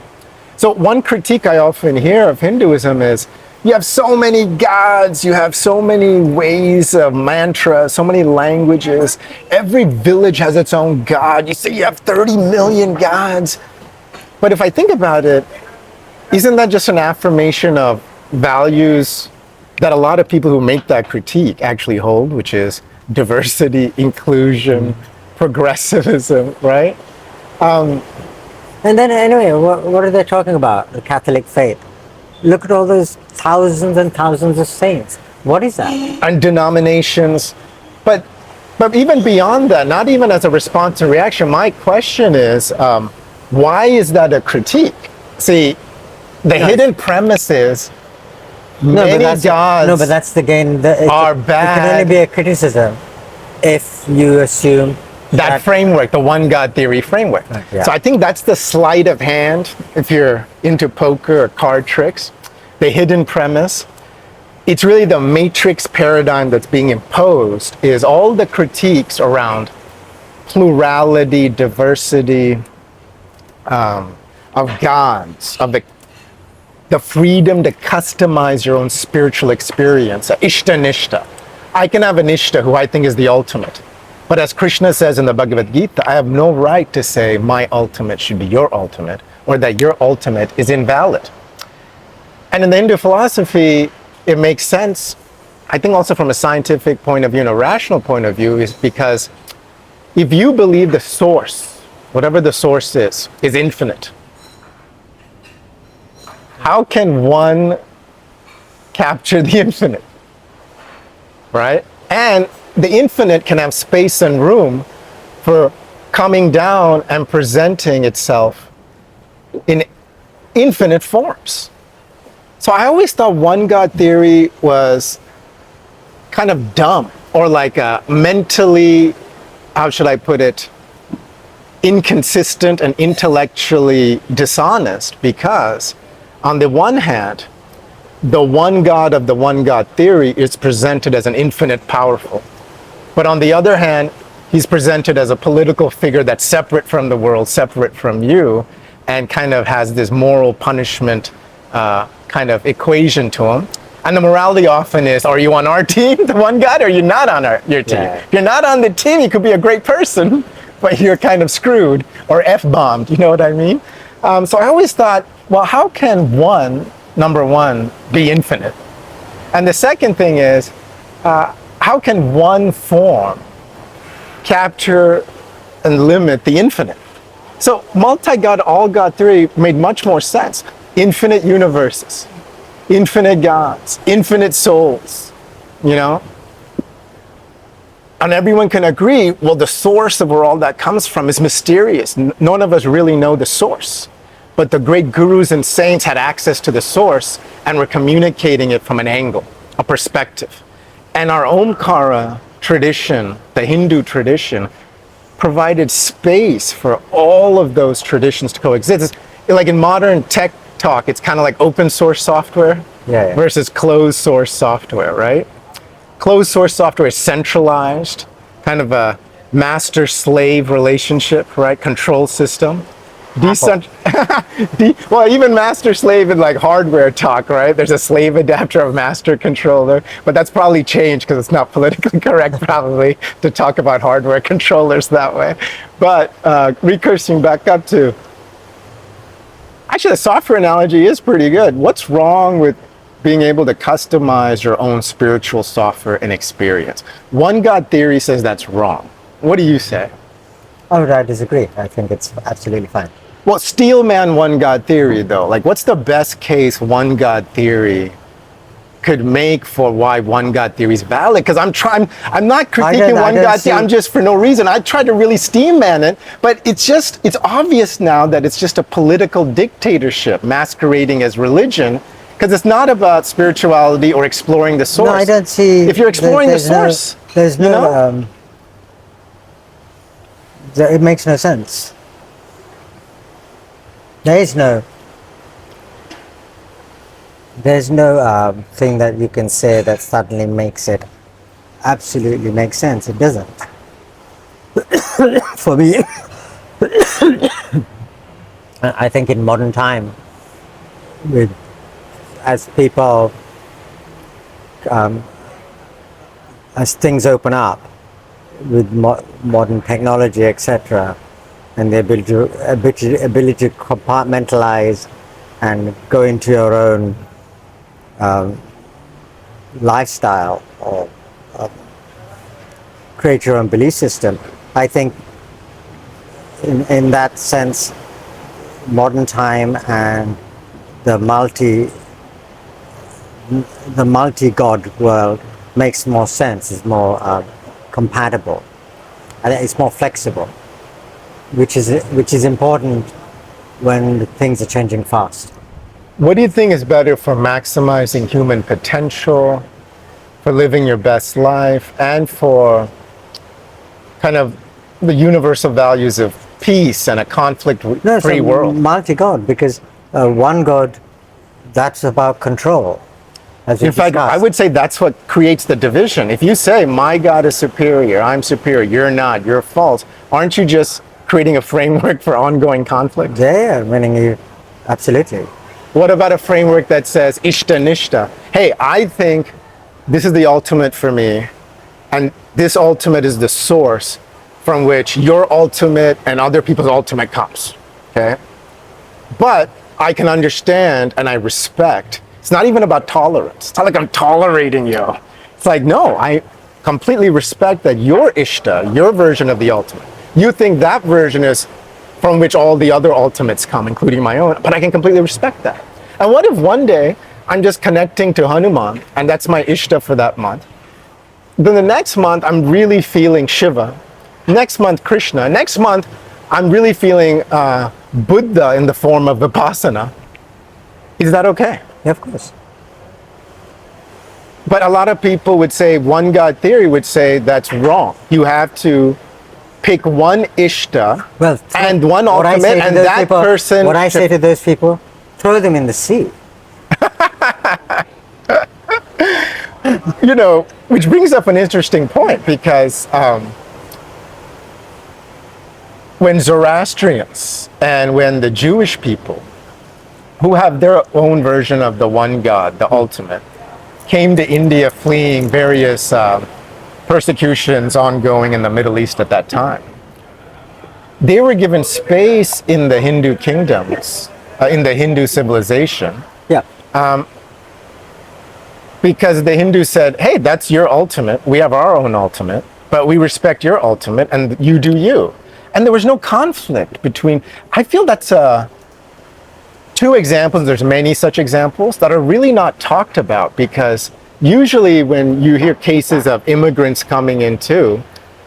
[SPEAKER 1] So one critique I often hear of Hinduism is, you have so many gods, you have so many ways of mantras, so many languages. Every village has its own god. You say you have 30 million gods. But if I think about it, isn't that just an affirmation of values that a lot of people who make that critique actually hold, which is diversity, inclusion, progressivism, right?
[SPEAKER 2] And then anyway, what are they talking about? The Catholic faith. Look at all those thousands and thousands of saints. What is that?
[SPEAKER 1] and denominations. But even beyond that, not even as a response and reaction, my question is, why is that a critique? See, the hidden premise is many gods
[SPEAKER 2] no, but that's the gain.
[SPEAKER 1] are
[SPEAKER 2] It
[SPEAKER 1] bad.
[SPEAKER 2] can only be a criticism if you assume
[SPEAKER 1] That framework, the one God theory framework.
[SPEAKER 2] Yeah.
[SPEAKER 1] So I think that's the sleight of hand if you're into poker or card tricks. The hidden premise. It's really the matrix paradigm that's being imposed is all the critiques around plurality, diversity, of gods, of the freedom to customize your own spiritual experience, Ishta Nishta. I can have an Ishta who I think is the ultimate. But as Krishna says in the Bhagavad Gita, I have no right to say my ultimate should be your ultimate, or that your ultimate is invalid. And in the Hindu philosophy, it makes sense, I think also from a scientific point of view and a rational point of view, is because if you believe the source, whatever the source is infinite, how can one capture the infinite, right? And the infinite can have space and room for coming down and presenting itself in infinite forms. So I always thought one God theory was kind of dumb, or like a mentally, how should I put it, inconsistent and intellectually dishonest, because on the one hand, the one God of the one God theory is presented as an infinite powerful. But on the other hand, he's presented as a political figure that's separate from the world, separate from you, and kind of has this moral punishment kind of equation to him. And the morality often is, are you on our team, the one God, or are you not on your team?
[SPEAKER 2] Yeah.
[SPEAKER 1] If you're not on the team, you could be a great person, but you're kind of screwed or F-bombed, you know what I mean? So I always thought, well, how can number one, be infinite? And the second thing is, how can one form capture and limit the infinite? So multi-God, all-God theory made much more sense. Infinite universes, infinite gods, infinite souls, you know? And everyone can agree, well, the source of where all that comes from is mysterious. None of us really know the source. But the great gurus and saints had access to the source and were communicating it from an angle, a perspective. And our Omkara tradition, the Hindu tradition, provided space for all of those traditions to coexist. Like in modern tech talk, it's kind of like open source software versus closed source software, right? Closed source software is centralized, kind of a master-slave relationship, right? Control system. Well, even master-slave in like hardware talk, right? There's a slave adapter of master controller, but that's probably changed because it's not politically correct probably to talk about hardware controllers that way. But recursing back up to, actually the software analogy is pretty good. What's wrong with being able to customize your own spiritual software and experience? One God theory says that's wrong. What do you say?
[SPEAKER 2] Oh, I disagree. I think it's absolutely fine.
[SPEAKER 1] Well, Steelman one God theory though, like what's the best case one God theory could make for why one God theory is valid? Because I'm not critiquing one God theory, I'm just for no reason. I tried to really Steelman it, but it's obvious now that it's just a political dictatorship masquerading as religion, because it's not about spirituality or exploring the source.
[SPEAKER 2] No, I don't see.
[SPEAKER 1] If you're exploring the source,
[SPEAKER 2] there's no. It makes no sense. There's no thing that you can say that suddenly makes it absolutely make sense. It doesn't. For me, I think in modern time, as people, as things open up with modern technology, etc., and the ability to compartmentalize and go into your own lifestyle or create your own belief system. I think in that sense, modern time and the the multi-god world makes more sense, is more compatible, and it's more flexible, which is important when things are changing fast.
[SPEAKER 1] What do you think is better for maximizing human potential, for living your best life, and for kind of the universal values of peace and a conflict-free world?
[SPEAKER 2] Multi-god, because one god, that's about control. As
[SPEAKER 1] In fact, I would say that's what creates the division. If you say, my God is superior, I'm superior, you're not, you're false, aren't you just creating a framework for ongoing conflict?
[SPEAKER 2] Yeah, meaning you, absolutely.
[SPEAKER 1] What about a framework that says, ishta nishta? Hey, I think this is the ultimate for me, and this ultimate is the source from which your ultimate and other people's ultimate comes, okay? But I can understand and I respect. It's not even about tolerance. It's not like I'm tolerating you. It's like, no, I completely respect that your ishta, your version of the ultimate, you think that version is from which all the other ultimates come, including my own, but I can completely respect that. And what if one day I'm just connecting to Hanuman, and that's my ishta for that month? Then the next month, I'm really feeling Shiva. Next month, Krishna. Next month, I'm really feeling Buddha in the form of Vipassana. Is that okay?
[SPEAKER 2] Yeah, of course.
[SPEAKER 1] But a lot of people would say, one God theory would say that's wrong. You have to pick one ishta and one ultimate, and that
[SPEAKER 2] people,
[SPEAKER 1] person...
[SPEAKER 2] What I say to those people, throw them in the sea.
[SPEAKER 1] You know, which brings up an interesting point, because when Zoroastrians and when the Jewish people, who have their own version of the one God, the ultimate, came to India fleeing various persecutions ongoing in the Middle East at that time, they were given space in the Hindu kingdoms, in the Hindu civilization.
[SPEAKER 2] Yeah.
[SPEAKER 1] Because the Hindus said, hey, that's your ultimate, we have our own ultimate, but we respect your ultimate and you do you. And there was no conflict between, I feel that's two examples, there's many such examples that are really not talked about, because usually when you hear cases of immigrants coming in too,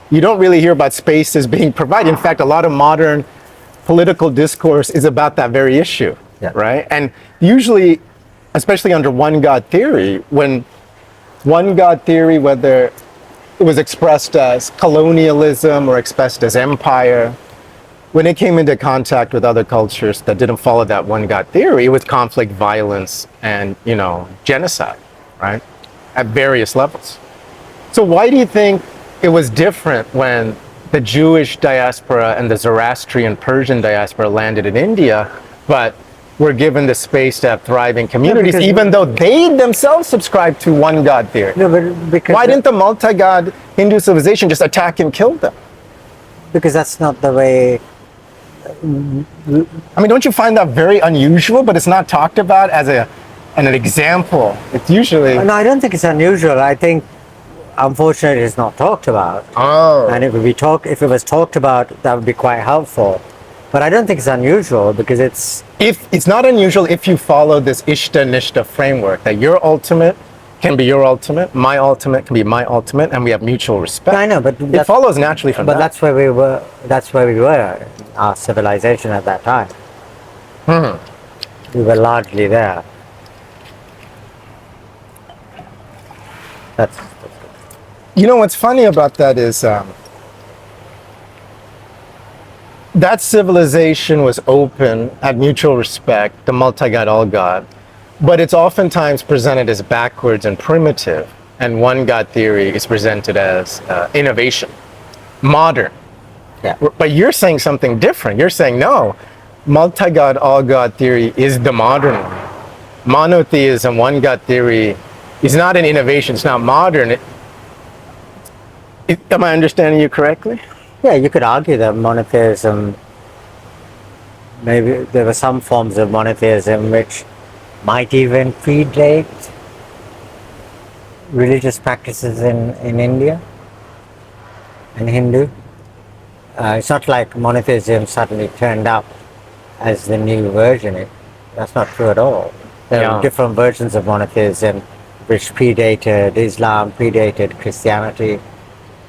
[SPEAKER 1] you don't really hear about spaces being provided. In fact, a lot of modern political discourse is about that very issue, right? And usually, especially under one God theory, when one God theory, whether it was expressed as colonialism or expressed as empire, when it came into contact with other cultures that didn't follow that one God theory, it was conflict, violence, and, you know, genocide, right? At various levels. So why do you think it was different when the Jewish diaspora and the Zoroastrian Persian diaspora landed in India, but were given the space to have thriving communities, even though they themselves subscribed to one God theory?
[SPEAKER 2] No, but because
[SPEAKER 1] why didn't the multi-God Hindu civilization just attack and kill them?
[SPEAKER 2] Because that's not the way.
[SPEAKER 1] I mean, don't you find that very unusual? But it's not talked about as an example. It's usually...
[SPEAKER 2] No, I don't think it's unusual. I think, unfortunately, it's not talked about.
[SPEAKER 1] Oh.
[SPEAKER 2] And if it was talked about, that would be quite helpful. But I don't think it's unusual, because
[SPEAKER 1] it's not unusual if you follow this Ishta Nishta framework, that your ultimate can be your ultimate, my ultimate can be my ultimate, and we have mutual respect.
[SPEAKER 2] I know, but
[SPEAKER 1] it follows naturally from that.
[SPEAKER 2] But that's where we were. That's where we were. Our civilization at that time. We were largely there. That's
[SPEAKER 1] you know what's funny about that is that civilization was open, had mutual respect, the multi-God, all-God, but it's oftentimes presented as backwards and primitive, and one God theory is presented as innovation, modern.
[SPEAKER 2] Yeah.
[SPEAKER 1] But you're saying something different. You're saying, no, multi-God, all-God theory is the modern one. Monotheism, one God theory is not an innovation, it's not modern. Am I understanding you correctly?
[SPEAKER 2] Yeah, you could argue that monotheism, maybe there were some forms of monotheism which might even predate religious practices in India, in Hindu. It's not like monotheism suddenly turned up as the new version. That's not true at all. There
[SPEAKER 1] Yeah.
[SPEAKER 2] are different versions of monotheism, which predated Islam, predated Christianity.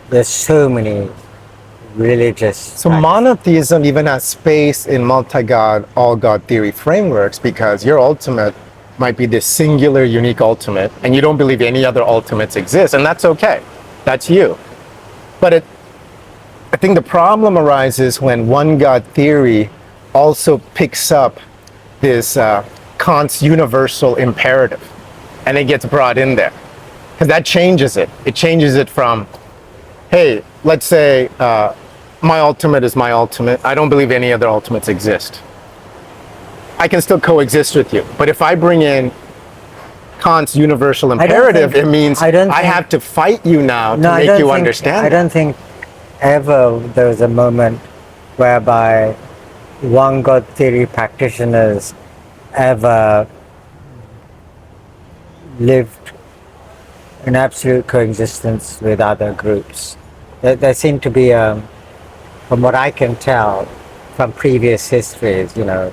[SPEAKER 2] There's so many religious
[SPEAKER 1] So
[SPEAKER 2] practices.
[SPEAKER 1] monotheism even has space in multi-God, all-God theory frameworks because your ultimate might be this singular, unique ultimate, and you don't believe any other ultimates exist, and that's okay. That's you. But I think the problem arises when one God theory also picks up this Kant's universal imperative, and it gets brought in there. Because that changes it. It changes it from, hey, let's say my ultimate is my ultimate. I don't believe any other ultimates exist. I can still coexist with you. But if I bring in Kant's universal imperative, it means I have to fight you now to make you understand.
[SPEAKER 2] I don't think ever there was a moment whereby one God theory practitioners ever lived in absolute coexistence with other groups. There seem to be, from what I can tell from previous histories, there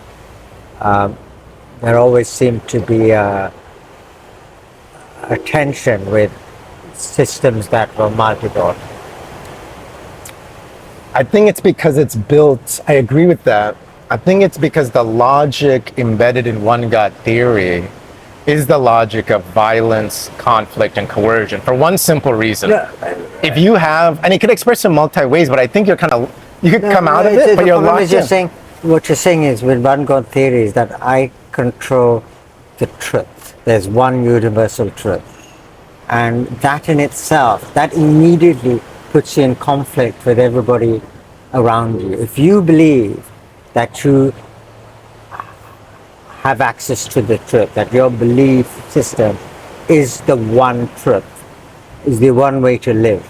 [SPEAKER 2] always seemed to be a tension with systems that were multiple.
[SPEAKER 1] I think it's because it's built, I agree with that. I think it's because the logic embedded in one God theory is the logic of violence, conflict, and coercion for one simple reason. If you have, and it could express in multi ways, but I think you could come out of it, but you're locked in.
[SPEAKER 2] What you're saying is with one God theory is that I control the truth. There's one universal truth. And that in itself, that immediately puts you in conflict with everybody around you. If you believe that you have access to the truth, that your belief system is the one truth, is the one way to live,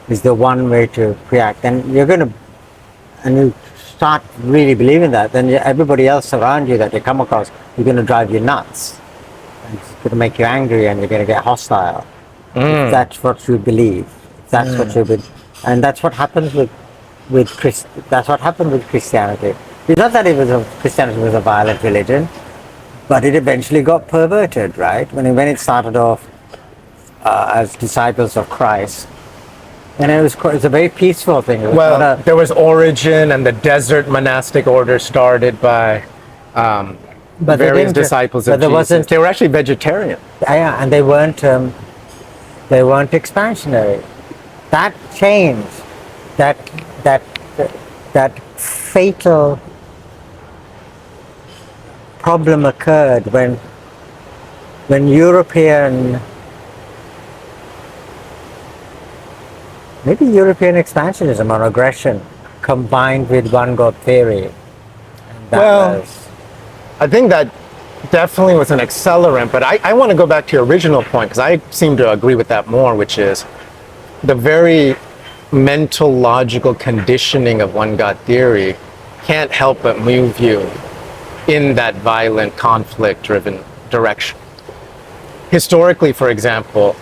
[SPEAKER 2] is the one way to react, and you start really believing that, then everybody else around you that you come across, you're going to drive you nuts. And it's going to make you angry and you're going to get hostile. If that's what you believe. That's what you believe. And that's what happens that's what happened with Christianity. It's not that Christianity was a violent religion, but it eventually got perverted, right? When it started off as disciples of Christ. And it's a very peaceful thing.
[SPEAKER 1] There was Origin and the desert monastic order started by various disciples of Jesus. They were actually vegetarian.
[SPEAKER 2] Yeah, and they weren't expansionary. That change, that fatal problem occurred when European expansionism or aggression combined with one God theory.
[SPEAKER 1] I think that definitely was an accelerant, but I want to go back to your original point because I seem to agree with that more, which is the very mental, logical conditioning of one God theory can't help but move you in that violent, conflict-driven direction. Historically, for example,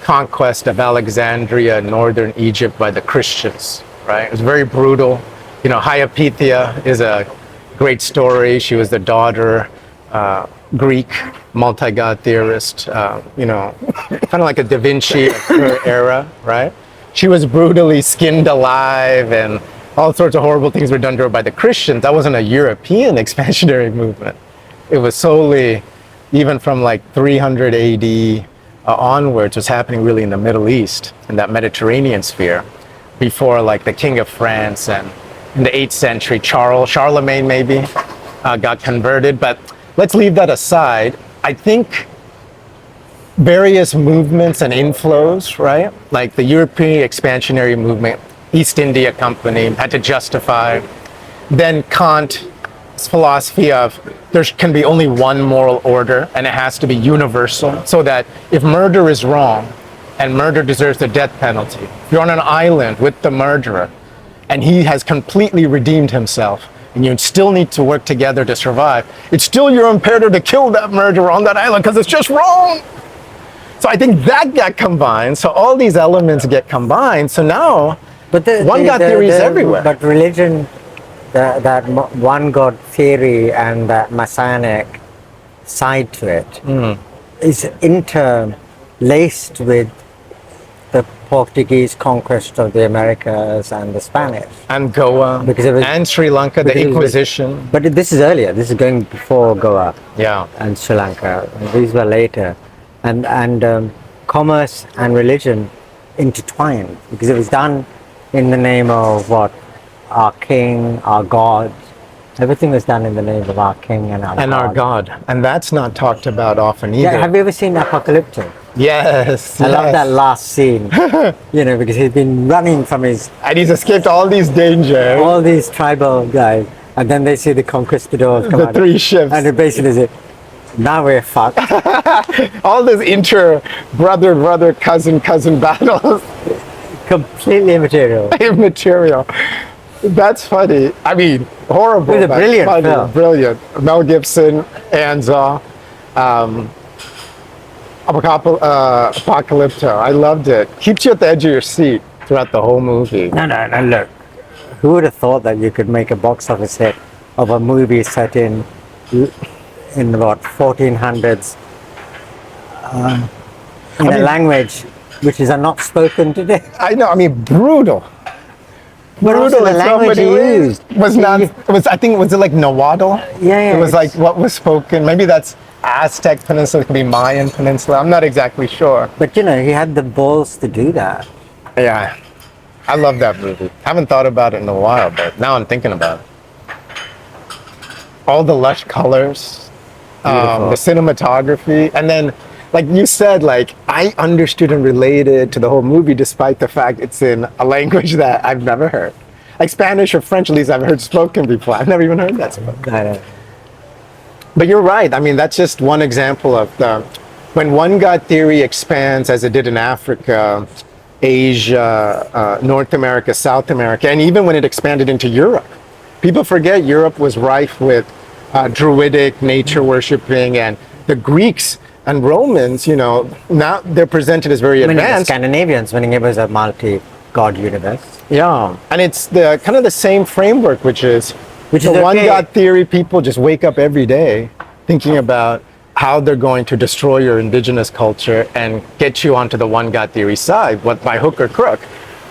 [SPEAKER 1] conquest of Alexandria, northern Egypt by the Christians, right? It was very brutal. Hypatia is a great story. She was the daughter, Greek multi-God theorist, kind of like a Da Vinci of her era, right? She was brutally skinned alive and all sorts of horrible things were done to her by the Christians. That wasn't a European expansionary movement. It was solely, even from like 300 AD onwards, was happening really in the Middle East, in that Mediterranean sphere, before like the King of France and in the 8th century, Charlemagne maybe, got converted. But let's leave that aside. I think various movements and inflows, right? Like the European expansionary movement, East India Company had to justify. Then Kant's philosophy of there can be only one moral order and it has to be universal, so that if murder is wrong and murder deserves the death penalty, if you're on an island with the murderer and he has completely redeemed himself and you still need to work together to survive, it's still your imperative to kill that murderer on that island because it's just wrong. So I think that got combined. So all these elements get combined. So now one God theory is everywhere.
[SPEAKER 2] But religion one God theory and that messianic side to it is interlaced with the Portuguese conquest of the Americas and the Spanish.
[SPEAKER 1] And Goa,
[SPEAKER 2] Because it was-
[SPEAKER 1] and Sri Lanka, the
[SPEAKER 2] because it was-
[SPEAKER 1] Inquisition.
[SPEAKER 2] But this is earlier. This is going before Goa
[SPEAKER 1] Yeah.
[SPEAKER 2] and Sri Lanka. These were later, and commerce and religion intertwined because it was done in the name of what? Our king, our God. Everything was done in the name of our king and
[SPEAKER 1] Our God. And that's not talked about often either.
[SPEAKER 2] Yeah, have you ever seen Apocalypto?
[SPEAKER 1] Yes.
[SPEAKER 2] I love
[SPEAKER 1] yes.
[SPEAKER 2] that last scene. Because he's been running from
[SPEAKER 1] And he's escaped all these dangers.
[SPEAKER 2] all these tribal guys, and then they see the conquistadors come
[SPEAKER 1] The
[SPEAKER 2] out.
[SPEAKER 1] 3 ships.
[SPEAKER 2] And it basically is it. Now we're fucked.
[SPEAKER 1] All this brother, cousin battles.
[SPEAKER 2] Completely immaterial.
[SPEAKER 1] Immaterial. That's funny. I mean, horrible.
[SPEAKER 2] It was a
[SPEAKER 1] but
[SPEAKER 2] brilliant
[SPEAKER 1] funny,
[SPEAKER 2] film.
[SPEAKER 1] Brilliant. Mel Gibson, Anza, Apocalypto. I loved it. Keeps you at the edge of your seat throughout the whole movie.
[SPEAKER 2] No, look. Who would have thought that you could make a box office hit of a movie set in what 1400s in a language which is not spoken today?
[SPEAKER 1] I know. I mean, brutal.
[SPEAKER 2] But also the
[SPEAKER 1] in so
[SPEAKER 2] language
[SPEAKER 1] many
[SPEAKER 2] he
[SPEAKER 1] ways.
[SPEAKER 2] used.
[SPEAKER 1] Was not. It was. I think. Was it like Nahuatl?
[SPEAKER 2] Yeah,
[SPEAKER 1] It was like
[SPEAKER 2] it's-
[SPEAKER 1] what was spoken. Maybe that's Aztec Peninsula. It could be Mayan Peninsula. I'm not exactly sure.
[SPEAKER 2] But he had the balls to do that.
[SPEAKER 1] Yeah, I love that movie. Haven't thought about it in a while, but now I'm thinking about it. All the lush colors,
[SPEAKER 2] Beautiful.
[SPEAKER 1] the cinematography, and then, like you said, like I understood and related to the whole movie despite the fact it's in a language that I've never heard. Like Spanish or French, at least I've heard spoken before. I've never even heard that spoken.
[SPEAKER 2] I know.
[SPEAKER 1] But you're right. I mean, that's just one example of when one God theory expands as it did in Africa, Asia, North America, South America, and even when it expanded into Europe. People forget Europe was rife with druidic nature worshiping, and the Greeks and Romans, now they're presented as very
[SPEAKER 2] The
[SPEAKER 1] advanced.
[SPEAKER 2] Scandinavians, when it was a multi-god universe.
[SPEAKER 1] Yeah, and it's the kind of the same framework, which is
[SPEAKER 2] Which
[SPEAKER 1] the
[SPEAKER 2] is
[SPEAKER 1] one
[SPEAKER 2] okay.
[SPEAKER 1] God theory. People just wake up every day thinking about how they're going to destroy your indigenous culture and get you onto the one God theory side, what by hook or crook.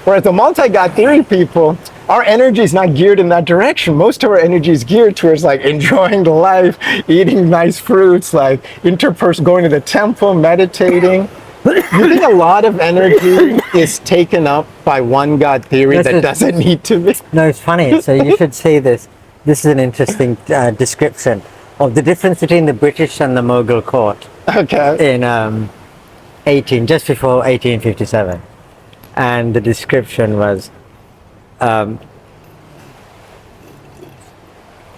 [SPEAKER 1] Whereas the multi-God theory people, our energy is not geared in that direction. Most of our energy is geared towards like enjoying the life, eating nice fruits, like going to the temple, meditating. You think a lot of energy is taken up by one God theory that doesn't need to be?
[SPEAKER 2] No, it's funny. So you should say this. This is an interesting description of the difference between the British and the Mughal court
[SPEAKER 1] Okay.
[SPEAKER 2] in just before 1857. And the description was,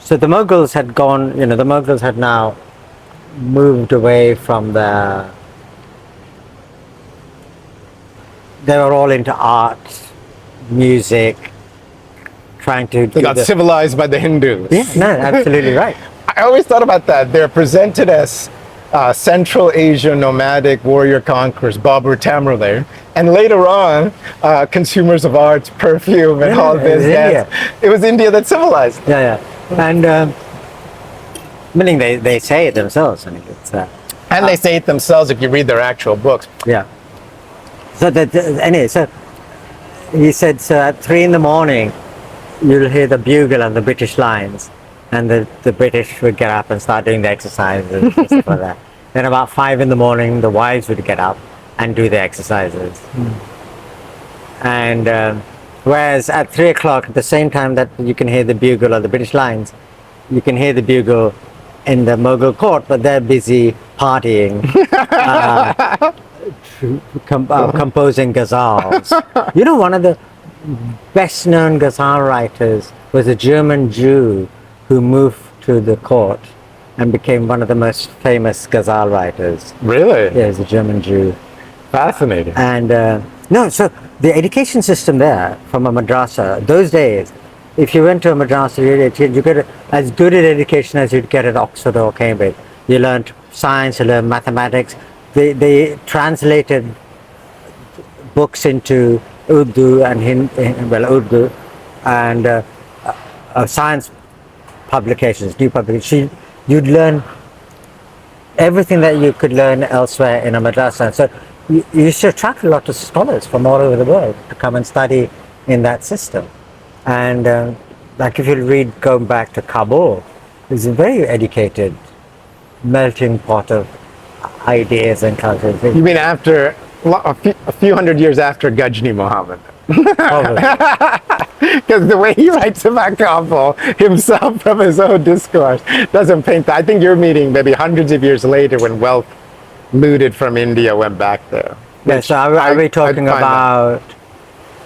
[SPEAKER 2] so the Mughals had gone, the Mughals had now moved away from they were all into art, music, trying to
[SPEAKER 1] They got civilized by the Hindus.
[SPEAKER 2] Yeah, no, absolutely right.
[SPEAKER 1] I always thought about that. They're presented as Central Asia nomadic warrior conquerors, Babur Tamrulay, and later on, consumers of arts, perfume, and all
[SPEAKER 2] it
[SPEAKER 1] this.
[SPEAKER 2] was
[SPEAKER 1] Yes. It was India that civilized.
[SPEAKER 2] Yeah. And meaning they say it themselves. I mean, it's
[SPEAKER 1] And they say it themselves if you read their actual books.
[SPEAKER 2] yeah. So anyway, so he said, so at 3 a.m, you'll hear the bugle and the British lines, and the British would get up and start doing the exercises and stuff like that. Then about 5 a.m, the wives would get up and do the exercises. And whereas at 3 o'clock, at the same time that you can hear the bugle or the British lines, you can hear the bugle in the Mughal court, but they're busy partying, composing ghazals. One of the best known ghazal writers was a German Jew who moved to the court and became one of the most famous ghazal writers.
[SPEAKER 1] Really?
[SPEAKER 2] Yeah, he's a German Jew.
[SPEAKER 1] Fascinating.
[SPEAKER 2] And so the education system there from a madrasa, those days, if you went to a madrasa, you get as good an education as you'd get at Oxford or Cambridge. You learned science, you learned mathematics. They translated books into Urdu and Urdu and science publications, new publications, you'd learn everything that you could learn elsewhere in a madrasa. So you used to attract a lot of scholars from all over the world to come and study in that system. And like if you read, going back to Kabul, it's a very educated melting pot of ideas and cultures.
[SPEAKER 1] You mean after a few hundred years after Gajni Muhammad? Because the way he writes about Kabul himself from his own discourse doesn't paint that. I think you're meeting maybe hundreds of years later when wealth looted from India went back there.
[SPEAKER 2] Yeah, so I'll be talking about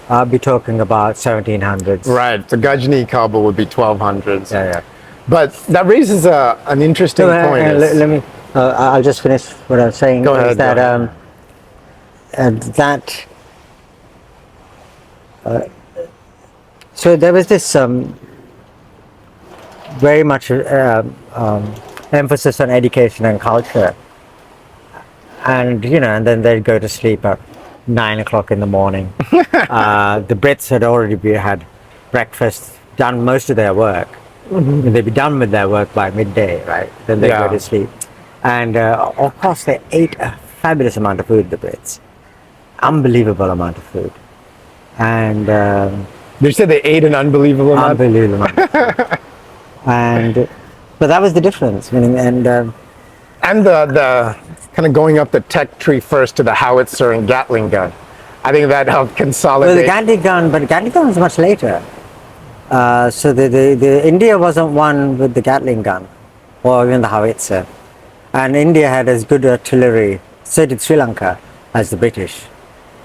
[SPEAKER 2] 1700s.
[SPEAKER 1] Right, so Gajni Kabul would be 1200s.
[SPEAKER 2] Yeah.
[SPEAKER 1] But that raises an interesting point.
[SPEAKER 2] Let me. I'll just finish what I was saying.
[SPEAKER 1] Go ahead.
[SPEAKER 2] So there was this very much emphasis on education and culture, and and then they'd go to sleep at 9 o'clock in the morning. The Brits had already had breakfast, done most of their work. Mm-hmm. They'd be done with their work by midday, right? Then they go to sleep, and of course they ate a fabulous amount of food. The Brits, unbelievable amount of food, and.
[SPEAKER 1] They said they ate an unbelievable amount.
[SPEAKER 2] But that was the difference. And
[SPEAKER 1] the kind of going up the tech tree first to the howitzer and Gatling gun. I think that helped consolidate.
[SPEAKER 2] Well, the Gatling gun was much later. So the India wasn't one with the Gatling gun, or even the howitzer, and India had as good artillery. So did Sri Lanka as the British,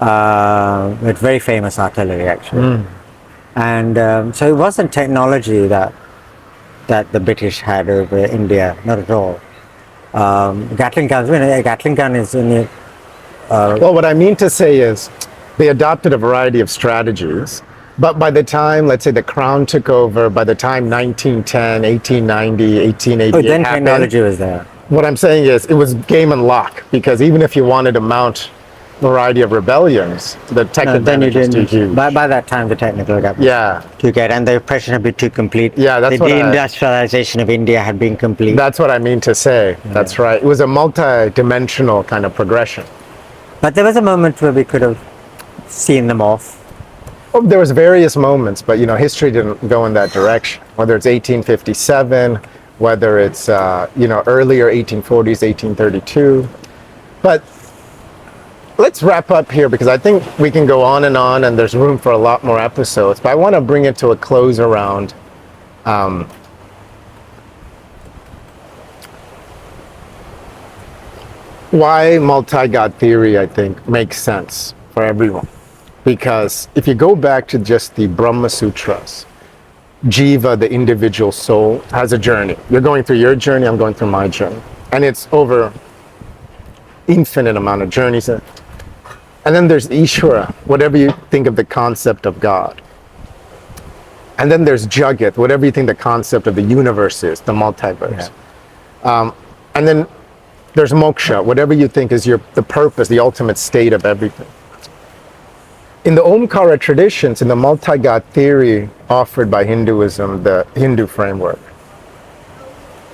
[SPEAKER 2] with very famous artillery actually. And so it wasn't technology that the British had over India, not at all. Gatling guns, a Gatling gun is in the...
[SPEAKER 1] well, what I mean to say is they adopted a variety of strategies, but by the time, let's say, the Crown took over, by the time 1910, 1890, 1888
[SPEAKER 2] then technology was there.
[SPEAKER 1] What I'm saying is it was game and lock, because even if you wanted to mount variety of rebellions, the tech advantage is too huge.
[SPEAKER 2] By that time, the technical gap was too good, and the oppression had been too complete.
[SPEAKER 1] Yeah, that's
[SPEAKER 2] the deindustrialization of India had been complete.
[SPEAKER 1] That's what I mean to say. Yeah. That's right. It was a multi-dimensional kind of progression.
[SPEAKER 2] But there was a moment where we could have seen them off.
[SPEAKER 1] Oh, there was various moments, but history didn't go in that direction. Whether it's 1857, whether it's earlier 1840s, 1832, but. Let's wrap up here because I think we can go on and there's room for a lot more episodes. But I want to bring it to a close around why multi-God theory, I think, makes sense for everyone. Because if you go back to just the Brahma Sutras, Jiva, the individual soul, has a journey. You're going through your journey, I'm going through my journey. And it's over infinite amount of journeys. And then there's Ishvara, whatever you think of the concept of God. And then there's Jagat, whatever you think the concept of the universe is, the multiverse. Yeah. And then there's Moksha, whatever you think is the purpose, the ultimate state of everything. In the Omkara traditions, in the multi-God theory offered by Hinduism, the Hindu framework,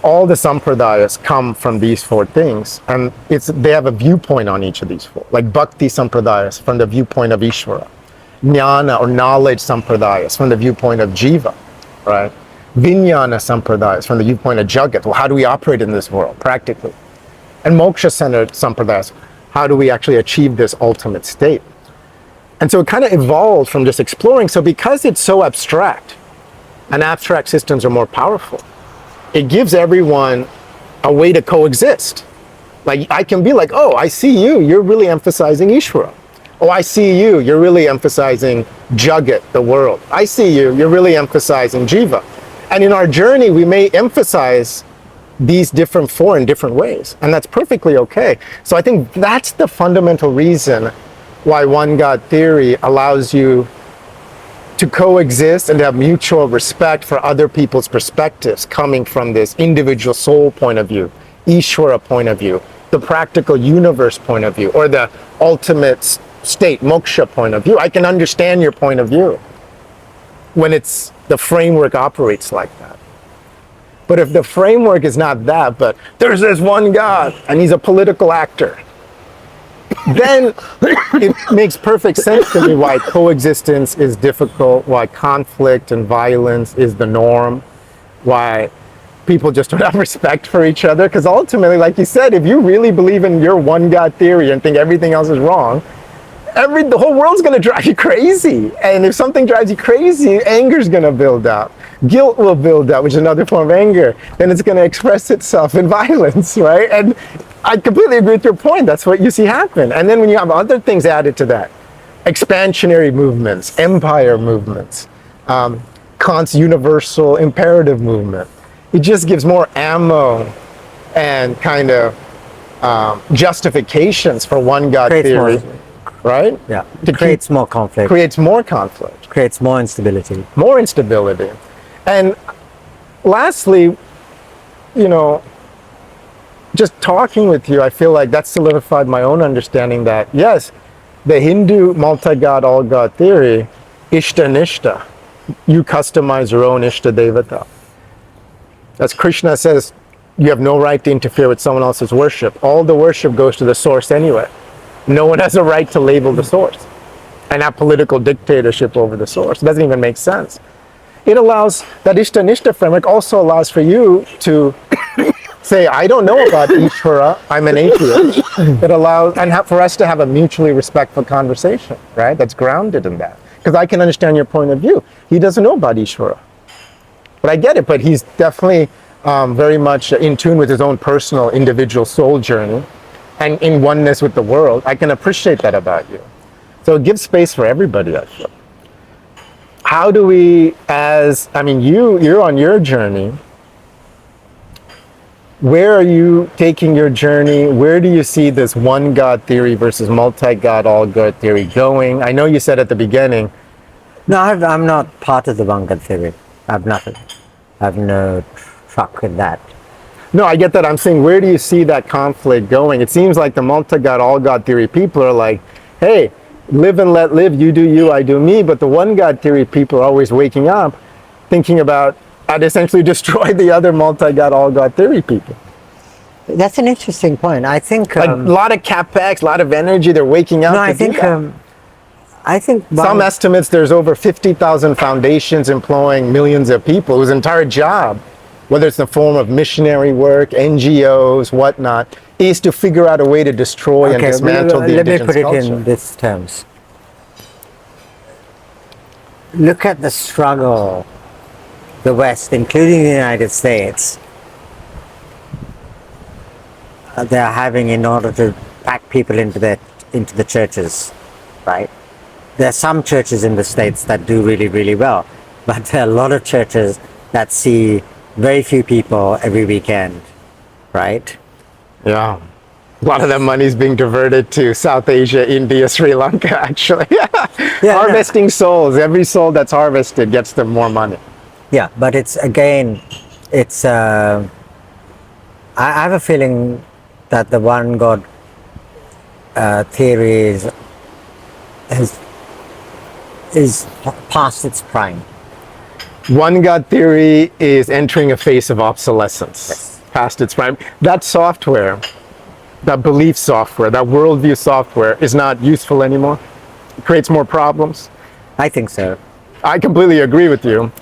[SPEAKER 1] all the sampradayas come from these four things, and they have a viewpoint on each of these four. Like Bhakti sampradayas from the viewpoint of Ishvara, Jnana or knowledge sampradayas from the viewpoint of Jiva, right? Vijnana sampradayas from the viewpoint of Jagat. Well, how do we operate in this world practically? And moksha-centered sampradayas, how do we actually achieve this ultimate state? And so it kind of evolved from just exploring. So because it's so abstract, and abstract systems are more powerful, it gives everyone a way to coexist. Like I can be like, oh, I see you, you're really emphasizing Ishvara. Oh, I see you, you're really emphasizing Jagat, the world. I see you, you're really emphasizing Jiva. And in our journey, we may emphasize these different four in different ways, and that's perfectly okay. So I think that's the fundamental reason why one God theory allows you to coexist and to have mutual respect for other people's perspectives coming from this individual soul point of view, Ishvara point of view, the practical universe point of view, or the ultimate state, moksha point of view. I can understand your point of view. when it's the framework operates like that. But if the framework is not that, but there's this one God and he's a political actor, then it makes perfect sense to me why coexistence is difficult, why conflict and violence is the norm, why people just don't have respect for each other. Because ultimately, like you said, if you really believe in your one God theory and think everything else is wrong, the whole world's going to drive you crazy. And if something drives you crazy, anger's going to build up. Guilt will build up, which is another form of anger. Then it's going to express itself in violence, right? And I completely agree with your point. That's what you see happen. And then when you have other things added to that, expansionary movements, empire movements, Kant's universal imperative movement, it just gives more ammo and kind of justifications for one God theory. Right?
[SPEAKER 2] Yeah. It creates more conflict.
[SPEAKER 1] Creates more conflict.
[SPEAKER 2] Creates more instability.
[SPEAKER 1] More instability. And lastly, just talking with you, I feel like that solidified my own understanding that, yes, the Hindu multi-God, all-God theory, Ishta Nishta, you customize your own Ishta Devata. As Krishna says, you have no right to interfere with someone else's worship. All the worship goes to the source anyway. No one has a right to label the source and have political dictatorship over the source. It doesn't even make sense. It allows, that Ishta-Nishta framework also allows for you to say, I don't know about Ishvara, I'm an atheist. It allows, and for us to have a mutually respectful conversation, right? That's grounded in that. Because I can understand your point of view. He doesn't know about Ishvara. But I get it, but he's definitely very much in tune with his own personal, individual soul journey and in oneness with the world. I can appreciate that about you. So it gives space for everybody, I feel. How do we, you're on your journey. Where are you taking your journey? Where do you see this one God theory versus multi-God, all-God theory going? I know you said at the beginning.
[SPEAKER 2] No, I'm not part of the one God theory. I have no truck with that.
[SPEAKER 1] No, I get that. I'm saying, where do you see that conflict going? It seems like the multi-God, all-God theory people are like, hey, live and let live, you do you, I do me. But the one God theory people are always waking up, thinking about, I'd essentially destroy the other multi-God, all-God theory people.
[SPEAKER 2] That's an interesting point. I think...
[SPEAKER 1] a lot of capex, a lot of energy, they're waking up.
[SPEAKER 2] No, I think
[SPEAKER 1] some estimates, there's over 50,000 foundations employing millions of people whose entire job, whether it's in the form of missionary work, NGOs, whatnot, is to figure out a way to destroy and dismantle the indigenous culture.
[SPEAKER 2] Let me put it in these terms. Look at the struggle the West, including the United States, they're having in order to pack people into the churches, right? There are some churches in the States that do really, really well, but there are a lot of churches that see very few people every weekend, right?
[SPEAKER 1] Yeah. A lot of that money is being diverted to South Asia, India, Sri Lanka, actually. Harvesting souls. Every soul that's harvested gets them more money.
[SPEAKER 2] Yeah, but it's, again, it's, I have a feeling that the one God theory is past its prime.
[SPEAKER 1] One God theory is entering a phase of obsolescence, yes, past its prime. That software, that belief software, that worldview software is not useful anymore. It creates more problems.
[SPEAKER 2] I think so.
[SPEAKER 1] I completely agree with you.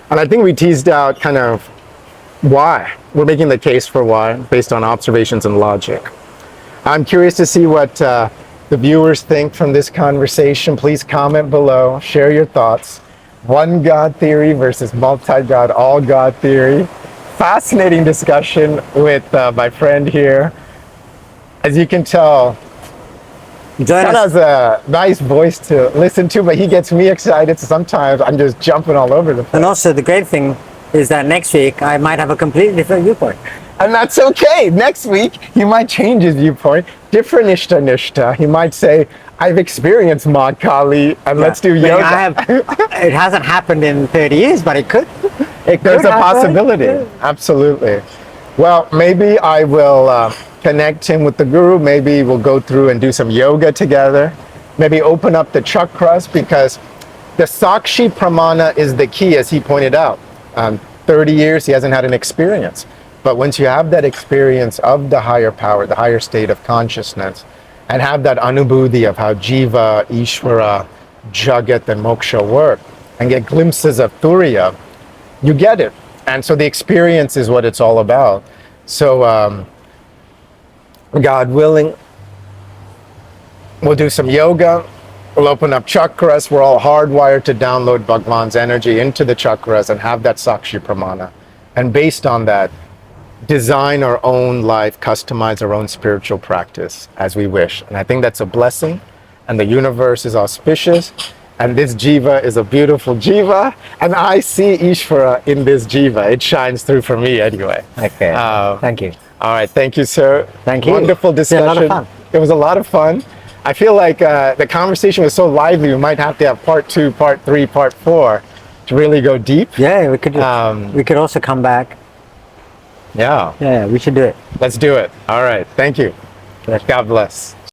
[SPEAKER 1] And I think we teased out kind of why. We're making the case for why based on observations and logic. I'm curious to see what the viewers think from this conversation. Please comment below, share your thoughts. One God theory versus multi-God, all God theory. Fascinating discussion with my friend here. As you can tell, John has a nice voice to listen to, but he gets me excited, so sometimes I'm just jumping all over the place.
[SPEAKER 2] And also the great thing is that next week I might have a completely different viewpoint.
[SPEAKER 1] And that's okay. Next week, he might change his viewpoint. Different Ishta. He might say, I've experienced Ma Kali, and let's do yoga.
[SPEAKER 2] It hasn't happened in 30 years, but it could.
[SPEAKER 1] There's a possibility. Yeah. Absolutely. Well, maybe I will connect him with the guru. Maybe we'll go through and do some yoga together. Maybe open up the chakras, because The Sakshi Pramana is the key, as he pointed out. 30 years, he hasn't had an experience. But once you have that experience of the higher power, the higher state of consciousness, and have that anubhuti of how Jiva, Ishvara, Jagat, and Moksha work, and get glimpses of Turiya, you get it. And so the experience is what it's all about. So, God willing, we'll do some yoga. We'll open up chakras. We're all hardwired to download Bhagwan's energy into the chakras and have that Sakshi Pramana. And based on that, design our own life, customize our own spiritual practice as we wish. And I think that's a blessing. And the universe is auspicious. And this jiva is a beautiful jiva. And I see Ishvara in this jiva. It shines through for me anyway.
[SPEAKER 2] Okay. Thank you.
[SPEAKER 1] All right. Thank you, sir.
[SPEAKER 2] Thank you.
[SPEAKER 1] Wonderful discussion.
[SPEAKER 2] Yeah, a lot of fun.
[SPEAKER 1] It was a lot of fun. I feel like the conversation was so lively, we might have to have part 2, part 3, part 4 to really go deep.
[SPEAKER 2] Yeah, we could do we could also come back.
[SPEAKER 1] Yeah.
[SPEAKER 2] Yeah, we should do it.
[SPEAKER 1] Let's do it. All right. Thank you. God bless.